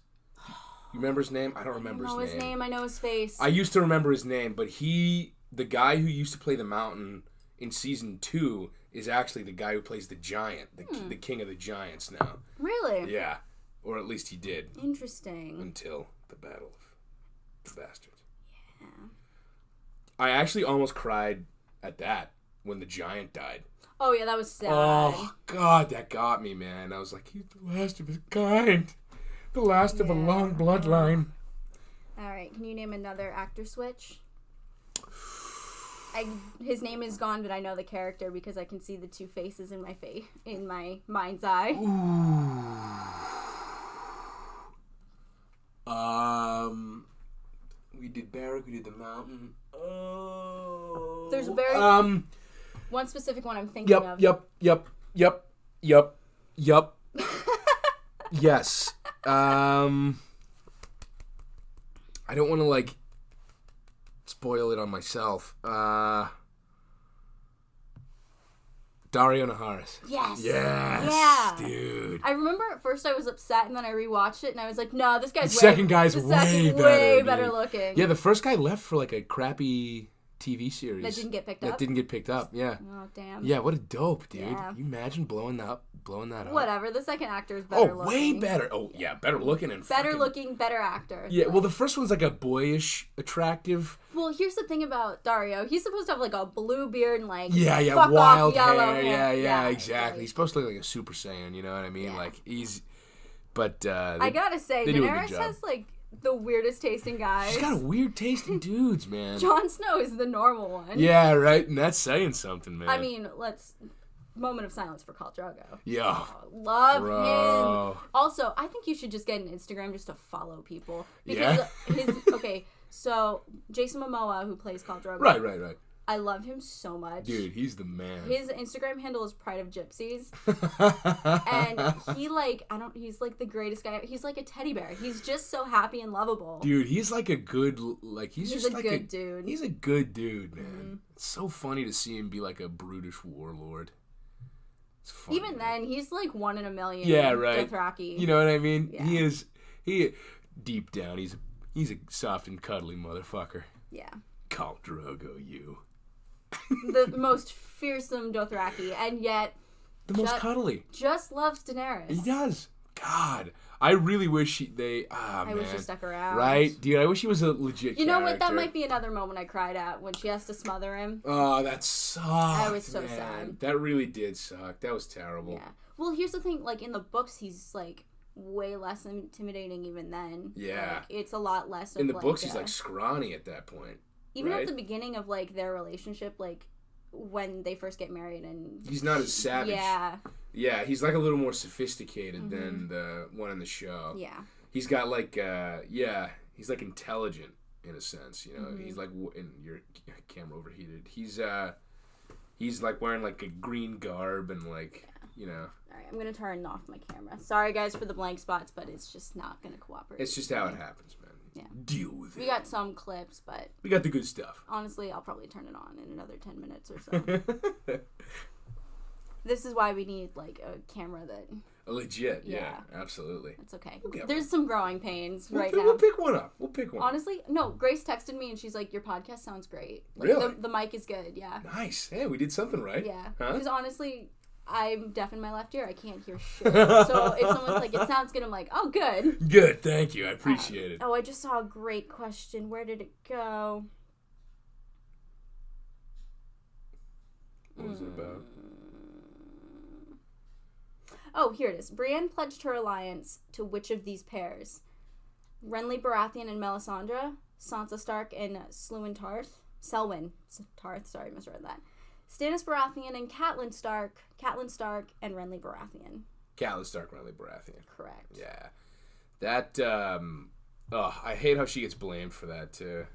S2: You remember his name? I don't remember his name. I know his name.
S1: I know his face.
S2: I used to remember his name, but the guy who used to play the mountain in season 2 is actually the guy who plays the giant, the king of the giants now.
S1: Really?
S2: Yeah. Or at least he did.
S1: Interesting.
S2: Until the Battle of the Bastards. Yeah. I actually almost cried at that when the giant died.
S1: Oh, yeah, that was sad.
S2: Oh, God, that got me, man. I was like, he's the last of his kind. The last of a long bloodline.
S1: All right, can you name another actor switch? His name is gone, but I know the character because I can see the 2 faces in my mind's eye.
S2: We did Beric, we did the mountain. Oh.
S1: There's a very one specific one I'm thinking of.
S2: Yep. Yes. I don't want to spoil it on myself. Dario Naharis.
S1: Yes.
S2: Yes.
S1: Yeah.
S2: Dude.
S1: I remember at first I was upset, and then I rewatched it, and I was like, no, this guy's
S2: way
S1: better looking.
S2: Yeah, the first guy left for a crappy TV series.
S1: That didn't get picked up?
S2: Yeah.
S1: Oh, damn.
S2: Yeah, what a dope, dude.
S1: Yeah.
S2: Can you imagine blowing that up?
S1: Whatever. The second actor is better looking.
S2: Way better. Oh, yeah, better looking and
S1: better looking, better actor.
S2: Yeah, well, the first one's a boyish, attractive.
S1: Well, here's the thing about Dario. He's supposed to have a blue beard and
S2: wild
S1: hair.
S2: Yeah, exactly. He's supposed to look like a Super Saiyan, you know what I mean?
S1: Yeah.
S2: But
S1: I gotta say, Daenerys has the weirdest taste in guys.
S2: She's got a weird taste in dudes, man.
S1: Jon Snow is the normal one.
S2: Yeah, right. And that's saying something, man.
S1: I mean, moment of silence for Khal Drogo.
S2: Yeah.
S1: Love him. Also, I think you should just get an Instagram just to follow people. Because so Jason Momoa, who plays Khal Drogo.
S2: Right.
S1: I love him so much.
S2: Dude, he's the man.
S1: His Instagram handle is Pride of Gypsies. And he's the greatest guy. He's like a teddy bear. He's just so happy and lovable.
S2: Dude, he's a good, he's a
S1: good dude.
S2: He's a good dude, man. Mm-hmm. It's so funny to see him be a brutish warlord. It's funny,
S1: even then, he's 1 in a million.
S2: Yeah, right.
S1: Dothraki.
S2: You know what I mean?
S1: Yeah.
S2: He deep down, he's a soft and cuddly motherfucker.
S1: Yeah.
S2: Khal Drogo, you.
S1: The most fearsome Dothraki, and yet
S2: the most cuddly.
S1: Just loves Daenerys.
S2: He does. God, I really wish
S1: I wish she stuck around.
S2: Right, dude. I wish he was a legit.
S1: You know what? That might be another moment I cried at when she has to smother him.
S2: Oh, that sucked. I
S1: was so sad.
S2: That really did suck. That was terrible.
S1: Yeah. Well, here's the thing. In the books, he's way less intimidating even then.
S2: Yeah.
S1: It's a lot less.
S2: In the books, he's scrawny at that point.
S1: Even at the beginning of their relationship, when they first get married, and
S2: he's not as savage.
S1: Yeah.
S2: Yeah, he's a little more sophisticated than the one in the show.
S1: Yeah.
S2: He's got he's intelligent in a sense, you know. Mm-hmm. He's in your camera overheated. He's wearing a green garb and you know.
S1: All right, I'm gonna turn off my camera. Sorry guys for the blank spots, but it's just not gonna cooperate.
S2: It's just how it happens, man.
S1: Yeah.
S2: Deal with it.
S1: We got some clips, but
S2: we got the good stuff.
S1: Honestly, I'll probably turn it on in another 10 minutes or so. This is why we need a camera that
S2: legit. Yeah, absolutely.
S1: It's okay. There's some growing pains now.
S2: We'll pick one up.
S1: Honestly, no. Grace texted me and she's like, "Your podcast sounds great.
S2: Really?
S1: The mic is good. Yeah.
S2: Nice. Hey, we did something right.
S1: Yeah. Because honestly, I'm deaf in my left ear. I can't hear shit. So if someone's like, it sounds good, I'm like, oh, good.
S2: Good, thank you. I appreciate it.
S1: Oh, I just saw a great question. Where did it go?
S2: What was it about?
S1: Oh, here it is. Brienne pledged her alliance to which of these pairs? Renly Baratheon and Melisandre, Sansa Stark and Selwyn Tarth, sorry, misread that. Stannis Baratheon and Catelyn Stark, and Renly Baratheon.
S2: Catelyn Stark, Renly Baratheon.
S1: Correct.
S2: Yeah. That, I hate how she gets blamed for that, too.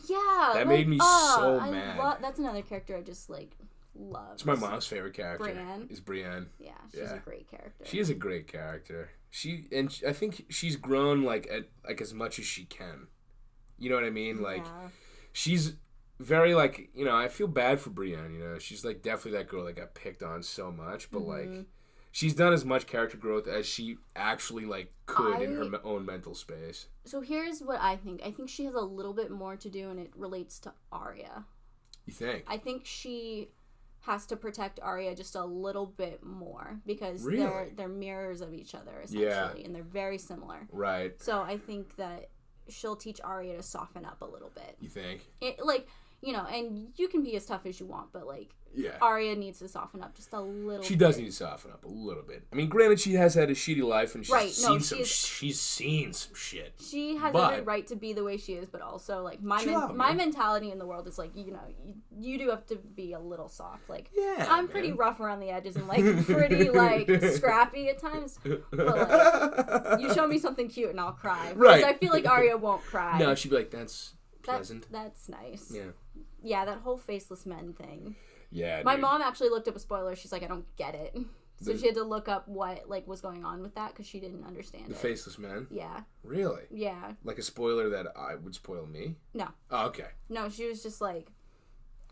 S1: Yeah.
S2: That made me so mad.
S1: That's another character I just, love.
S2: It's my mom's favorite character. Brienne.
S1: Yeah, she's a great character.
S2: She is a great character. I think she's grown, as much as she can. You know what I mean? She's very, I feel bad for Brienne, She's, definitely that girl that got picked on so much, but, she's done as much character growth as she actually, could in her own mental space.
S1: So here's what I think. I think she has a little bit more to do, and it relates to Arya.
S2: You think?
S1: I think she has to protect Arya just a little bit more, because they're mirrors of each other, essentially, and they're very similar.
S2: Right.
S1: So I think that she'll teach Arya to soften up a little bit.
S2: You think?
S1: And you can be as tough as you want, but,
S2: yeah.
S1: Arya needs to soften up just a little bit.
S2: She does need to soften up a little bit. I mean, granted, she has had a shitty life, and she's seen some shit.
S1: She has every right to be the way she is, but also, my mentality in the world is, you do have to be a little soft. I'm pretty rough around the edges and, pretty, scrappy at times. But, you show me something cute and I'll cry.
S2: Right.
S1: Because I feel like Arya won't cry.
S2: No, she'd be like, that's pleasant.
S1: That's nice.
S2: Yeah.
S1: Yeah, that whole faceless men thing.
S2: Yeah,
S1: my mom actually looked up a spoiler. She's like, I don't get it. So she had to look up what was going on with that because she didn't understand it.
S2: The faceless men?
S1: Yeah.
S2: Really?
S1: Yeah.
S2: Like a spoiler that would spoil me?
S1: No.
S2: Oh, okay.
S1: No, she was just like,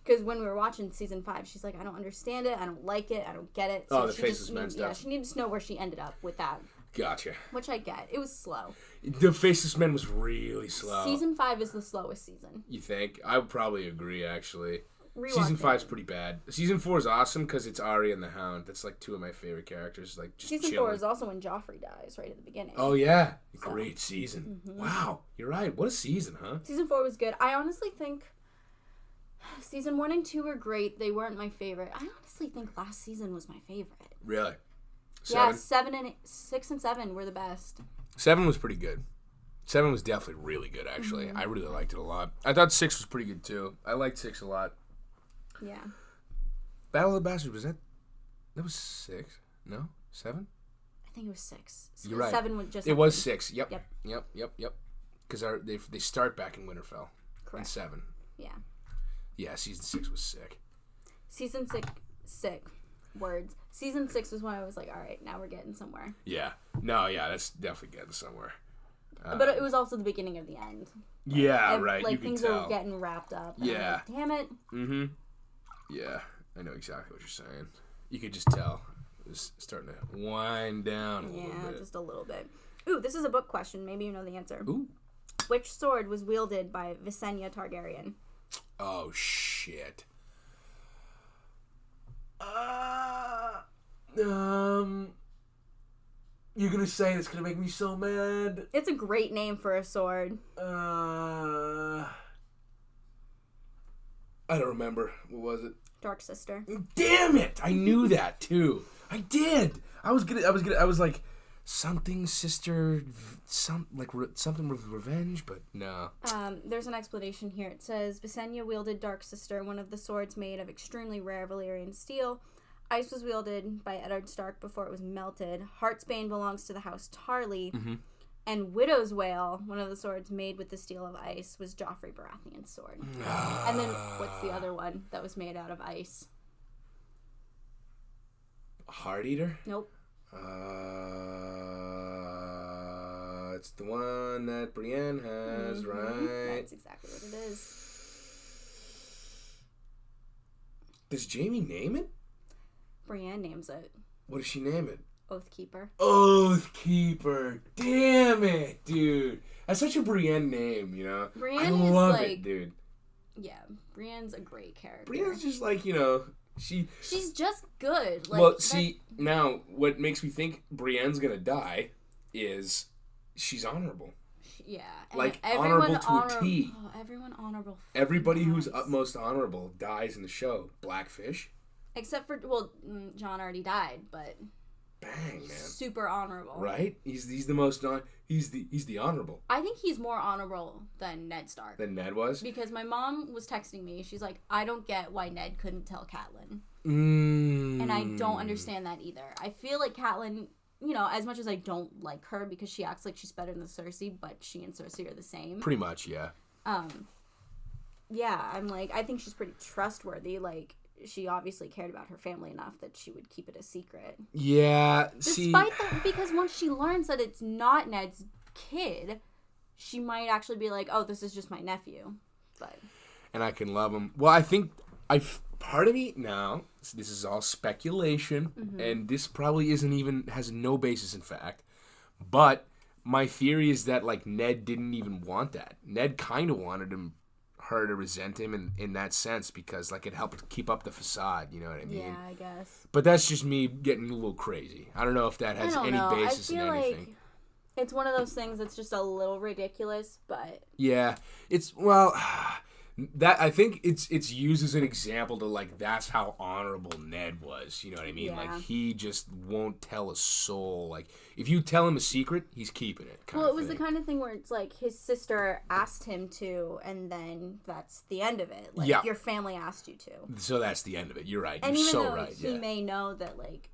S1: because when we were watching season 5, she's like, I don't understand it. I don't like it. I don't get it. So
S2: the faceless men stuff.
S1: Yeah, she needed to know where she ended up with that.
S2: Gotcha.
S1: Which I get. It was slow.
S2: The Faceless Men was really slow.
S1: Season 5 is the slowest season.
S2: You think? I would probably agree, actually.
S1: Rewatch
S2: Season 5 is pretty bad. Season 4 is awesome because it's Arya and the Hound. That's two of my favorite characters. Just
S1: Season
S2: chilling.
S1: 4 is also when Joffrey dies, right at the beginning.
S2: Oh, yeah. Great season. Mm-hmm. Wow. You're right. What a season, huh?
S1: Season 4 was good. I honestly think season 1 and 2 were great. They weren't my favorite. I honestly think last season was my favorite.
S2: Really?
S1: 7 and 6 and 7 were the best.
S2: 7 was pretty good. 7 was definitely really good, actually. Mm-hmm. I really liked it a lot. I thought 6 was pretty good, too. I liked 6 a lot.
S1: Yeah.
S2: Battle of the Bastards, that was 6? No? 7?
S1: I think it was 6.
S2: You're right.
S1: 7 was just...
S2: It was 6. Yep. Because they start back in Winterfell.
S1: Correct.
S2: In 7.
S1: Yeah.
S2: Yeah, season 6 was sick.
S1: Season 6, sick. Words. Season 6 was when I was like, all right, now we're getting somewhere.
S2: Yeah. No, yeah, that's definitely getting somewhere.
S1: But it was also the beginning of the end.
S2: Yeah, right. You
S1: things
S2: can tell.
S1: were getting wrapped up.
S2: Yeah.
S1: Damn it.
S2: Mm-hmm. Yeah, I know exactly what you're saying. You could just tell. It was starting to wind down a little bit.
S1: Yeah, just a little bit. Ooh, this is a book question. Maybe you know the answer.
S2: Ooh.
S1: Which sword was wielded by Visenya Targaryen?
S2: Oh, shit. You're gonna say it's gonna make me so mad.
S1: It's a great name for a sword.
S2: I don't remember. What was it?
S1: Dark Sister.
S2: Damn it! I knew that too. I did. I was like something sister, something with revenge, but no.
S1: There's an explanation here. It says Visenya wielded Dark Sister, one of the swords made of extremely rare Valyrian steel. Ice was wielded by Eddard Stark before it was melted. Heartsbane belongs to the House Tarly. Mm-hmm. And Widow's Wail, one of the swords made with the steel of ice, was Joffrey Baratheon's sword. And then, what's the other one that was made out of ice?
S2: Heart Eater?
S1: Nope.
S2: It's the one that Brienne has, right?
S1: That's exactly what it is.
S2: Does Jaime name it?
S1: Brienne names it.
S2: What does she name it?
S1: Oathkeeper.
S2: Oathkeeper. Damn it, dude. That's such a Brienne name, you know?
S1: Brienne
S2: I love it, dude.
S1: Yeah, Brienne's a great character.
S2: Brienne's just
S1: She's just good.
S2: Like, well, see, now, what makes me think Brienne's gonna die is she's honorable.
S1: Yeah.
S2: Like, honorable to a T.
S1: Oh, everyone honorable.
S2: Everybody who's utmost honorable dies in the show. Blackfish.
S1: Except for, well, John already died, but...
S2: Bang, man.
S1: Super honorable.
S2: Right? He's the most... He's the honorable.
S1: I think he's more honorable than Ned Stark.
S2: Than Ned was?
S1: Because my mom was texting me. She's like, I don't get why Ned couldn't tell Catelyn. And I don't understand that either. I feel like Catelyn... You know, as much as I don't like her because she acts like she's better than Cersei, but she and Cersei are the same.
S2: Pretty much, yeah.
S1: Yeah, I'm like, I think she's pretty trustworthy. Like, she obviously cared about her family enough that she would keep it a secret.
S2: Yeah,
S1: because once she learns that it's not Ned's kid, she might actually be like, oh, this is just my nephew. But.
S2: And I can love him. Well, I think, part of me now, this is all speculation, and this probably has no basis in fact, but my theory is that, like, Ned didn't even want that. Ned kind of wanted her to resent him in that sense because, like, it helped keep up the facade, you know what I mean?
S1: Yeah, I guess.
S2: But that's just me getting a little crazy. I don't know if that has any basis in anything.
S1: Like it's one of those things that's just a little ridiculous, but...
S2: Yeah, it's, well... That I think it's used as an example to, like, that's how honorable Ned was. You know what I mean? Yeah. Like, he just won't tell a soul. Like, if you tell him a secret, he's keeping it.
S1: Well, it was the kind of thing where it's like his sister asked him to, and then that's the end of it. Like, your family asked you to.
S2: So that's the end of it. You're right.
S1: And
S2: You're
S1: even
S2: so
S1: though
S2: right.
S1: He may know that, like,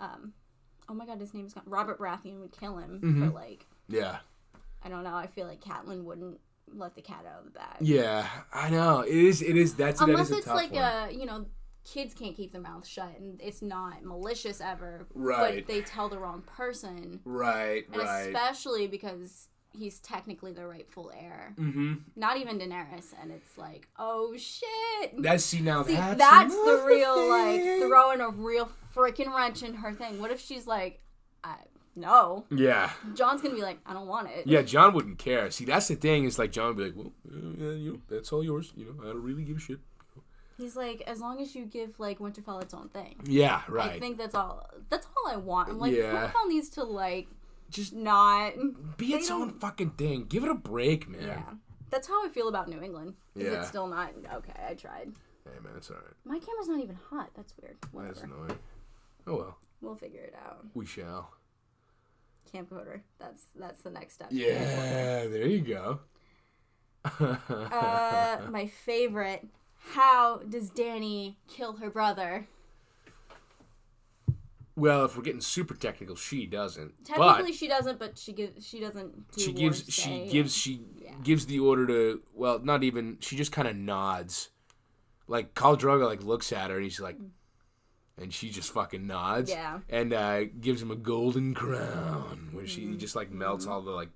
S1: oh my God, his name is gone. Robert Baratheon would kill him for, like.
S2: Yeah.
S1: I don't know. I feel like Catelyn wouldn't let the cat out of the bag.
S2: Yeah, I know. It is. Unless that is
S1: it's like
S2: one.
S1: You know, kids can't keep their mouths shut, and it's not malicious ever.
S2: Right.
S1: But they tell the wrong person.
S2: Right.
S1: And especially because he's technically the rightful heir. Not even Daenerys, and it's like, oh shit.
S2: That's the
S1: real like throwing a real freaking wrench in her thing. What if she's like, no.
S2: Yeah.
S1: John's gonna be like, I don't want it.
S2: Yeah, John wouldn't care. See, that's the thing. Is like John would be like, well, you know, that's all yours. You know, I don't really give a shit.
S1: He's like, as long as you give like Winterfell its own thing.
S2: Yeah, right.
S1: I think that's all I want. I'm like, Winterfell needs to like just not
S2: be its own fucking thing. Give it a break, man.
S1: Yeah, that's how I feel about New England. Yeah. It's still not okay. I tried.
S2: Hey man, it's alright.
S1: My camera's not even hot. That's weird. Whatever.
S2: That's annoying. Oh well.
S1: We'll figure it out.
S2: We shall.
S1: Camcorder. That's the next step.
S2: Yeah, there you go.
S1: My favorite. How does Dany kill her brother?
S2: Well, if we're getting super technical, she doesn't.
S1: Technically, she doesn't, but she doesn't.
S2: She gives the order to. Well, not even. She just kind of nods. Like Khal Drogo like looks at her and he's like. And she just fucking nods.
S1: Yeah.
S2: And gives him a golden crown, where she just like melts all the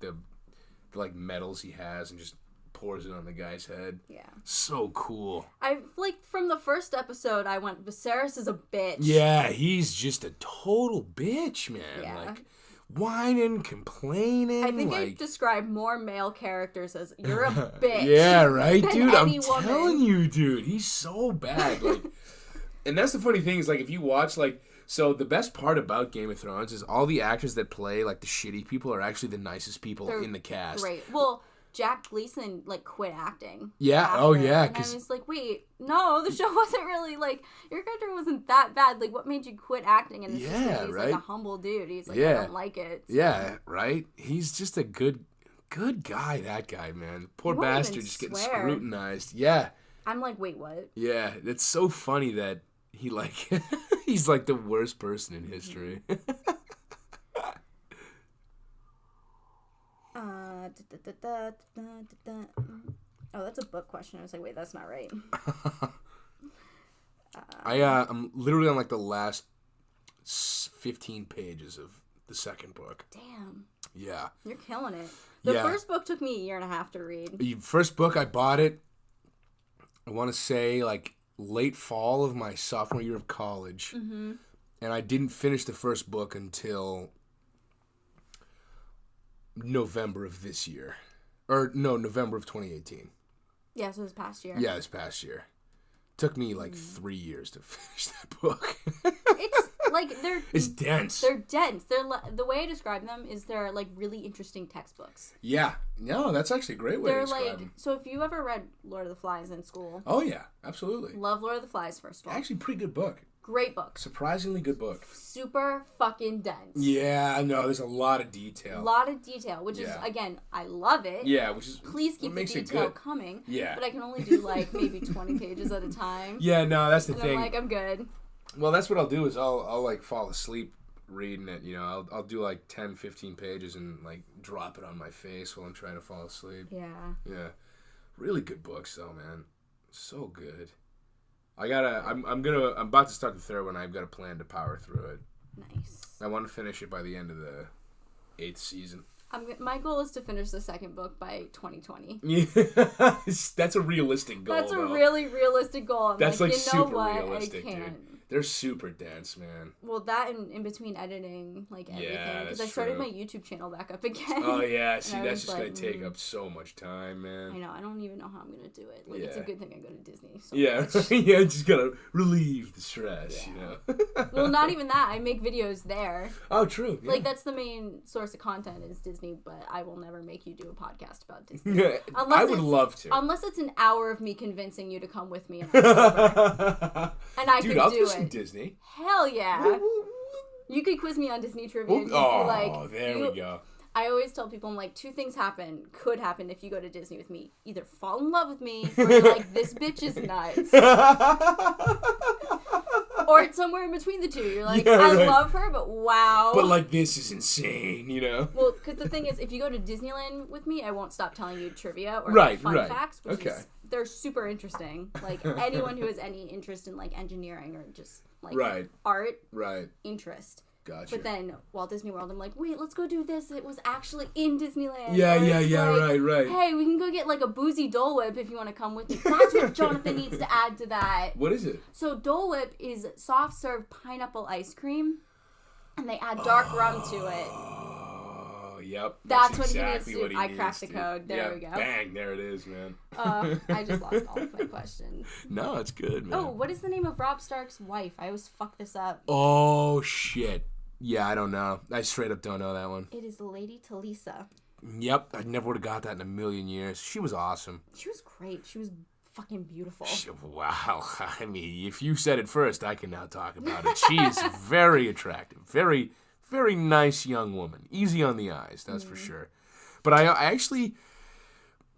S2: metals he has and just pours it on the guy's head.
S1: Yeah.
S2: So cool.
S1: I like from the first episode I went, Viserys is a bitch.
S2: Yeah, he's just a total bitch, man.
S1: Yeah.
S2: Like whining, complaining.
S1: I think I describe more male characters as you're a bitch.
S2: Yeah, right, dude. I'm
S1: woman.
S2: telling you, dude. He's so bad. Like and that's the funny thing is, like, if you watch, like, so the best part about Game of Thrones is all the actors that play, like, the shitty people are actually the nicest people in the cast.
S1: Right. Well, Jack Gleason, like, quit acting.
S2: Yeah. Oh, yeah.
S1: And I was like, wait, no, the show wasn't really, like, your character wasn't that bad. Like, what made you quit acting? And it's just like, he's, like, a humble dude. He's like, I don't like it. So.
S2: Yeah, right? He's just a good guy, that guy, man. Poor bastard just getting scrutinized. Yeah.
S1: I'm like, wait, what?
S2: Yeah. It's so funny that he like he's like the worst person in history.
S1: Oh, that's a book question. I was like, wait, that's not right.
S2: I'm literally on like the last 15 pages of the second book.
S1: Damn.
S2: Yeah.
S1: You're killing it. The first book took me a year and a half to read.
S2: The first book I bought it, I want to say like late fall of my sophomore year of college, and I didn't finish the first book until November of this year, or no, November of 2018.
S1: Yeah, so this past year.
S2: Yeah, this past year. Took me like 3 years to finish that book.
S1: It's like
S2: It's dense.
S1: They're dense. The way I describe them is they're like really interesting textbooks.
S2: Yeah. No, that's actually a great way to describe them.
S1: So if you ever read Lord of the Flies in school.
S2: Oh yeah, absolutely.
S1: Love Lord of the Flies, first of all.
S2: Actually, pretty good book.
S1: Great book.
S2: Surprisingly good book.
S1: Super fucking dense.
S2: Yeah, no, there's a lot of detail.
S1: Which is, again, I love it.
S2: Yeah, which is...
S1: Please keep the detail coming.
S2: Yeah.
S1: But I can only do, like, maybe 20 pages at a time.
S2: Yeah, no, that's the thing.
S1: I'm like, I'm good.
S2: Well, that's what I'll do is I'll like, fall asleep reading it, you know. I'll do, like, 10, 15 pages and, like, drop it on my face while I'm trying to fall asleep.
S1: Yeah.
S2: Yeah. Really good books, though, man. So good. I'm about to start the third one. I've got a plan to power through it.
S1: Nice.
S2: I want to finish it by the end of the 8th season.
S1: My goal is to finish the second book by 2020.
S2: Yeah, that's a realistic goal.
S1: That's a really realistic goal. I'm
S2: that's like
S1: you know
S2: super
S1: what?
S2: realistic, dude. They're super dense, man.
S1: Well, that and in between editing, like everything.
S2: Yeah,
S1: because I started my YouTube channel back up again.
S2: Oh yeah, see, that's just gonna take up so much time, man.
S1: I know. I don't even know how I'm gonna do it. Like, it's a good thing I go to Disney. So
S2: yeah, yeah, just gotta relieve the stress, you know.
S1: Well, not even that. I make videos there.
S2: Oh, true. Yeah.
S1: Like, that's the main source of content is Disney, but I will never make you do a podcast about Disney.
S2: Yeah, I would love to.
S1: Unless it's an hour of me convincing you to come with me in October. And I
S2: Dude,
S1: I'll do
S2: some Disney.
S1: Hell yeah. You could quiz me on Disney trivia.
S2: There we go.
S1: I always tell people, I'm like, 2 things could happen if you go to Disney with me. Either fall in love with me, or you're like, this bitch is nuts. Or it's somewhere in between the two. You're like, I love her, but wow.
S2: But, like, this is insane, you know?
S1: Well, because the thing is, if you go to Disneyland with me, I won't stop telling you trivia or fun facts, which is, they're super interesting. Like, anyone who has any interest in, like, engineering or just, like, art, interest.
S2: Gotcha.
S1: But then Walt Disney World, I'm like, wait, let's go do this. It was actually in Disneyland.
S2: Yeah,
S1: like,
S2: right.
S1: Hey, we can go get like a boozy Dole Whip if you want to come with me. That's what Jonathan needs to add to that.
S2: What is it?
S1: So Dole Whip is soft serve pineapple ice cream, and they add dark rum to it.
S2: Oh, yep.
S1: That's what exactly he needs to do. I cracked the code. There we go.
S2: Bang, there it is, man.
S1: I just lost all of my questions.
S2: No, it's good, man.
S1: Oh, what is the name of Robb Stark's wife? I always fuck this up.
S2: Oh, shit. Yeah, I don't know. I straight up don't know that one.
S1: It is Lady Talisa.
S2: Yep, I never would have got that in a million years. She was awesome.
S1: She was great. She was fucking beautiful.
S2: Wow. I mean, if you said it first, I can now talk about it. She is very attractive. Very, very nice young woman. Easy on the eyes, that's for sure. But I actually...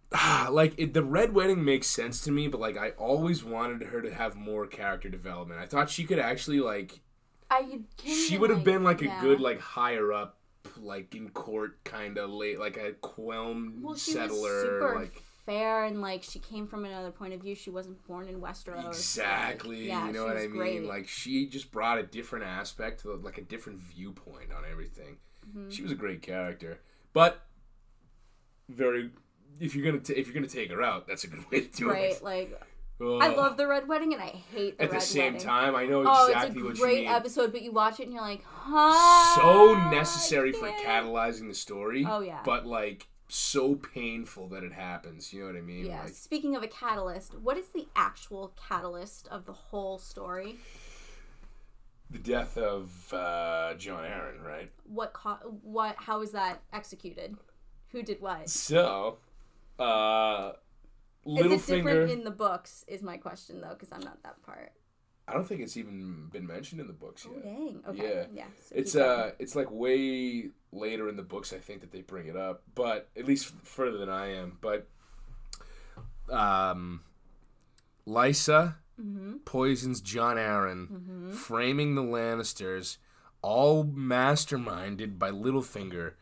S2: the Red Wedding makes sense to me, but, like, I always wanted her to have more character development. I thought she could actually, like... She would have been like a good like higher up like in court kind of late like a Quelm settler.
S1: Was super
S2: like
S1: fair and like she came from another point of view. She wasn't born in Westeros.
S2: Exactly. Like, you know what I mean? Great. Like she just brought a different aspect to like a different viewpoint on everything. Mm-hmm. She was a great character, but very. If you're gonna take her out, that's a good way to do it.
S1: Right, like. I love the Red Wedding and I hate the Red Wedding.
S2: At the same time, I know exactly what you mean.
S1: It's a great episode, but you watch it and you're like, huh?
S2: So necessary for catalyzing the story.
S1: Oh, yeah.
S2: But, like, so painful that it happens. You know what I mean?
S1: Yeah.
S2: Like,
S1: speaking of a catalyst, what is the actual catalyst of the whole story?
S2: The death of John Arryn, right?
S1: How is that executed? Who did what?
S2: So,
S1: Is it different in the books, is my question, though, because I'm not that part.
S2: I don't think it's even been mentioned in the books yet.
S1: Oh, dang. Okay. Yeah.
S2: So it's like way later in the books, I think, that they bring it up, but at least further than I am. But Lysa poisons John Arryn, framing the Lannisters, all masterminded by Littlefinger,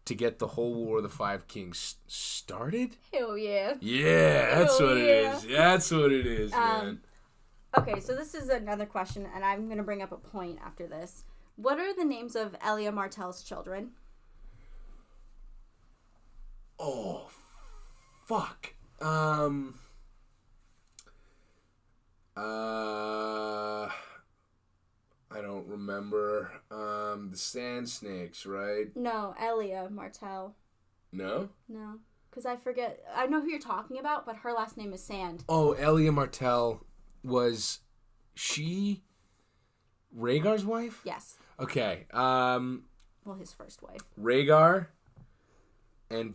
S2: to get the whole War of the Five Kings started?
S1: Hell yeah.
S2: Yeah, that's what it is. That's what it is, man.
S1: Okay, so this is another question, and I'm going to bring up a point after this. What are the names of Elia Martell's children?
S2: Oh, fuck. I don't remember. The Sand Snakes, right?
S1: No, Elia Martell.
S2: No?
S1: No. Because I forget. I know who you're talking about, but her last name is Sand.
S2: Oh, Elia Martell was she Rhaegar's wife?
S1: Yes.
S2: Okay.
S1: Well, his first wife.
S2: Rhaegar and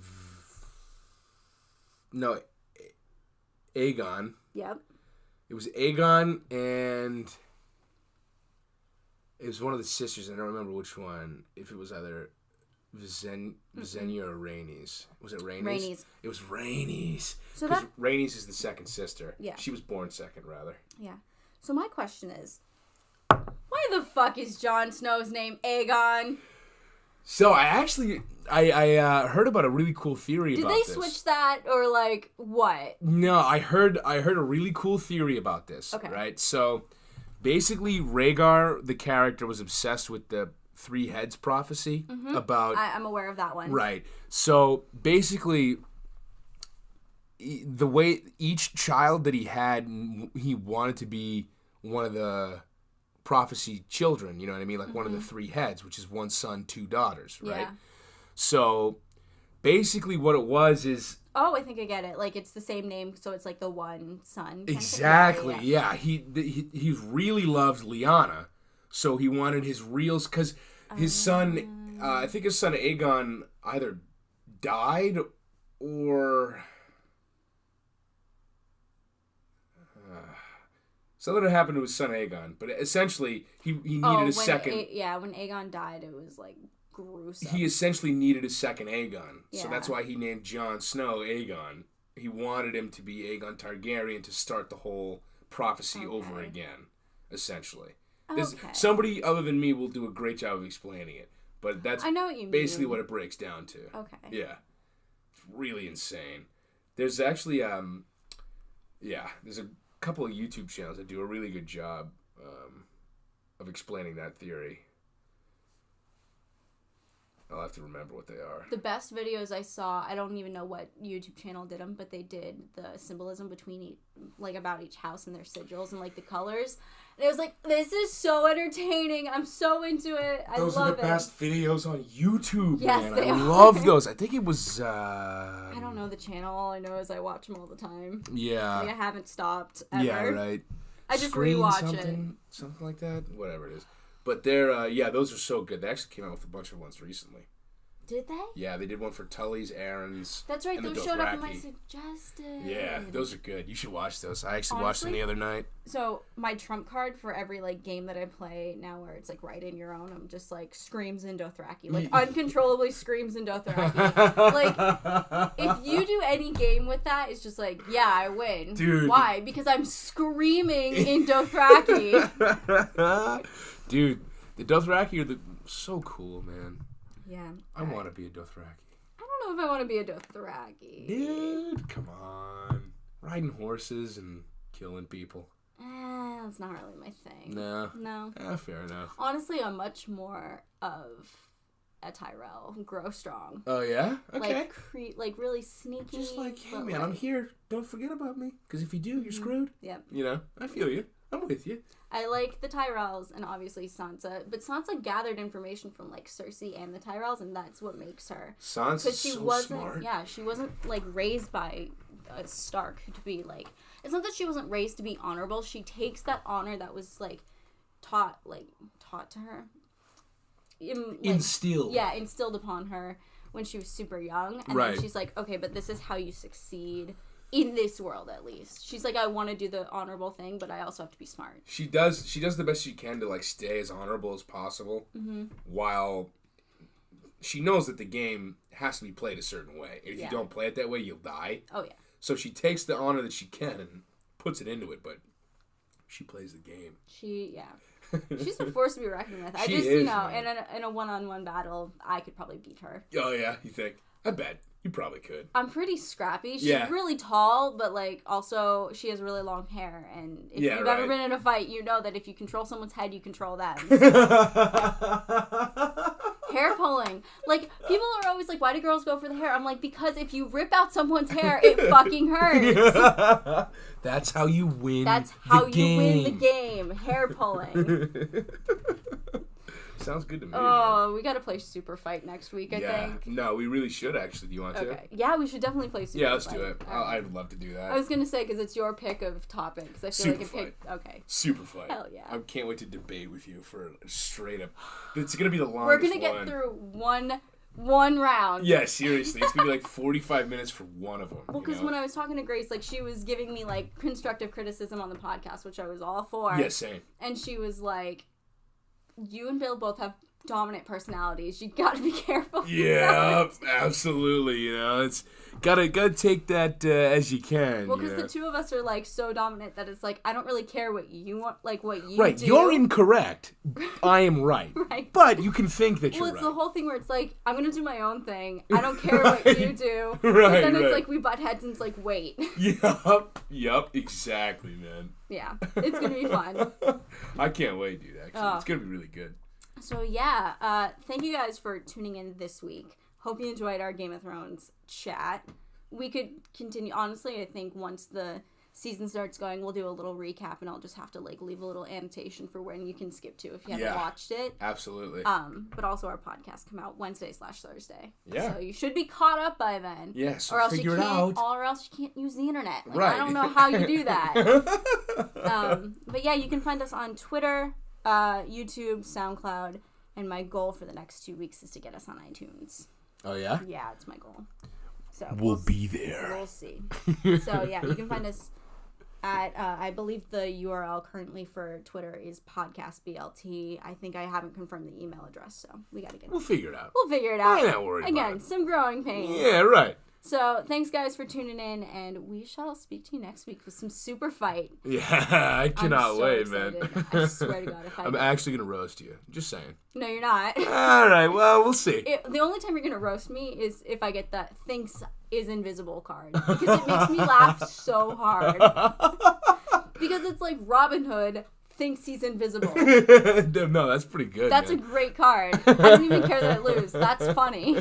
S2: Aegon.
S1: Yep.
S2: It was Aegon and it was one of the sisters. I don't remember which one. If it was either Visenya or Rhaenys. Was it Rhaenys?
S1: Rhaenys.
S2: It was Rhaenys.
S1: So
S2: because Rhaenys is the second sister.
S1: Yeah.
S2: She was born second, rather.
S1: Yeah. So my question is, why the fuck is Jon Snow's name Aegon?
S2: So I heard about a really cool theory about this.
S1: Did they switch that or like what?
S2: No, I heard a really cool theory about this.
S1: Okay.
S2: Right? So basically Rhaegar, the character, was obsessed with the three heads prophecy about...
S1: I'm aware of that one.
S2: Right. So basically the way each child that he had, he wanted to be one of the prophecy children, you know what I mean? Like one of the three heads, which is one son, two daughters, right?
S1: Yeah.
S2: So basically what it was is...
S1: Oh, I think I get it. Like it's the same name, so it's like the one son.
S2: Exactly, yeah. He really loved Lyanna, so he wanted his reals... Because his son, I think his son Aegon either died or... something that happened to his son Aegon, but essentially he needed a second.
S1: When Aegon died, it was like gruesome.
S2: He essentially needed a second Aegon, so that's why he named Jon Snow Aegon. He wanted him to be Aegon Targaryen to start the whole prophecy over again, essentially. Somebody other than me will do a great job of explaining it, but that's
S1: I know what you
S2: basically
S1: mean.
S2: what it breaks down to.
S1: Okay.
S2: Yeah, it's really insane. There's actually there's a couple of YouTube channels that do a really good job of explaining that theory. I'll have to remember what they are.
S1: The best videos I saw, I don't even know what YouTube channel did them, but they did the symbolism between about each house and their sigils and like the colors. And it was like, this is so entertaining. I'm so into it. I love it.
S2: Those are the best videos on YouTube,
S1: yes,
S2: man.
S1: They
S2: I
S1: are.
S2: love those. I think it was...
S1: I don't know the channel. All I know is I watch them all the time.
S2: Yeah.
S1: Like I haven't stopped ever.
S2: Yeah, right.
S1: I just rewatch
S2: something,
S1: it.
S2: Something like that. Whatever it is. But they're, those are so good. They actually came out with a bunch of ones recently.
S1: Did they?
S2: Yeah, they did one for Tully's, Aaron's.
S1: That's right.
S2: And
S1: those showed up in my suggested.
S2: Yeah, those are good. You should watch those. I actually watched them the other night.
S1: So my trump card for every game that I play now, where it's write in your own, I'm just screams in Dothraki, uncontrollably screams in Dothraki. If you do any game with that, it's just yeah, I win.
S2: Dude.
S1: Why? Because I'm screaming in Dothraki.
S2: Dude, the Dothraki are so cool, man.
S1: Yeah.
S2: I want to be a Dothraki.
S1: I don't know if I want to be a Dothraki.
S2: Dude, come on. Riding horses and killing people.
S1: That's not really my thing.
S2: No. Fair enough.
S1: Honestly, I'm much more of a Tyrell. Grow strong.
S2: Oh, yeah? Okay.
S1: Really sneaky.
S2: Just hey, man, I'm here. Don't forget about me. Because if you do, you're screwed.
S1: Yep.
S2: I feel you. I'm with you.
S1: I like the Tyrells and obviously Sansa, but Sansa gathered information from Cersei and the Tyrells, and that's what makes her.
S2: Sansa's so smart.
S1: Yeah, she wasn't raised by a Stark to be It's not that she wasn't raised to be honorable. She takes that honor that was taught to her.
S2: Instilled.
S1: Yeah, instilled upon her when she was super young, and then she's okay, but this is how you succeed. In this world, at least. She's I want to do the honorable thing, but I also have to be smart.
S2: She does the best she can to, stay as honorable as possible, while she knows that the game has to be played a certain way. And if you don't play it that way, you'll die.
S1: Oh, yeah.
S2: So she takes the honor that she can and puts it into it, but she plays the game.
S1: She's a force to be reckoned with.
S2: She is,
S1: in a one-on-one battle, I could probably beat her.
S2: Oh, yeah? You think? I bet. You probably could.
S1: I'm pretty scrappy. She's really tall, but also she has really long hair. And if you've ever been in a fight, you know that if you control someone's head, you control them. Hair pulling. People are always why do girls go for the hair? I'm because if you rip out someone's hair, it fucking hurts.
S2: That's how you win.
S1: That's how you win the game. Hair pulling.
S2: Sounds good to me.
S1: Oh, we gotta play Super Fight next week, I think.
S2: No, we really should, actually. Do you want to?
S1: Okay. Yeah, we should definitely play Super Fight.
S2: Yeah, let's do it. I'd love to do that.
S1: I was gonna say, because it's your pick of topics. I feel okay.
S2: Super Fight.
S1: Hell yeah.
S2: I can't wait to debate with you for straight up. It's gonna be the longest
S1: We're gonna get through one round.
S2: Yeah, seriously. It's gonna be like 45 minutes for one of them.
S1: Well, because when I was talking to Grace, like, she was giving me, like, constructive criticism on the podcast, which I was all for.
S2: Yeah, same.
S1: And she was like, you and Bill both have dominant personalities. You gotta be careful.
S2: Yeah, absolutely. You know, it's gotta take that as you can.
S1: Well, because the two of us are like so dominant that it's like I don't really care what you want, like what you
S2: right.
S1: do.
S2: You're incorrect. I am right.
S1: Right.
S2: But you can think that you're right.
S1: Well, it's the whole thing where it's like I'm gonna do my own thing. I don't care what you do.
S2: Right.
S1: But then it's like we butt heads and it's like wait.
S2: Yup. Exactly, man.
S1: Yeah, it's gonna be fun.
S2: I can't wait, dude. Actually, it's gonna be really good.
S1: So yeah, thank you guys for tuning in this week. Hope you enjoyed our Game of Thrones chat. We could continue. Honestly, I think once the season starts going, we'll do a little recap, and I'll just have to like leave a little annotation for when you can skip to if you haven't watched it.
S2: Absolutely.
S1: But also our podcast come out Wednesday/Thursday.
S2: Yeah.
S1: So you should be caught up by then.
S2: Yeah. So
S1: or else
S2: figure
S1: you can't,
S2: it out.
S1: or else you can't use the internet. Like,
S2: right.
S1: I don't know how you do that. But yeah, you can find us on Twitter, YouTube, SoundCloud, and my goal for the next 2 weeks is to get us on iTunes.
S2: Oh yeah?
S1: Yeah, it's my goal. So
S2: we'll be there.
S1: We'll see. So yeah, you can find us at I believe the URL currently for Twitter is podcast BLT. I think I haven't confirmed the email address, so we gotta get.
S2: We'll figure it out.
S1: I'm
S2: not worried.
S1: Again, some growing pains.
S2: Yeah, right.
S1: So, thanks guys for tuning in, and we shall speak to you next week with some Super Fight.
S2: Yeah, I cannot wait,
S1: excited.
S2: man.
S1: I swear to God,
S2: I'm actually going to roast you. Just saying.
S1: No, you're not.
S2: All right, well, we'll see.
S1: The only time you're going to roast me is if I get that thinks is invisible card, because it makes me laugh so hard. Because it's like Robin Hood thinks he's invisible.
S2: No, that's pretty good.
S1: That's a great card. I don't even care that I lose. That's funny.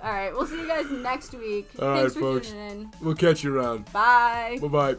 S1: All right, we'll see you guys next week.
S2: All
S1: Thanks
S2: right,
S1: for
S2: folks.
S1: tuning in.
S2: We'll catch you around.
S1: Bye.
S2: Bye-bye.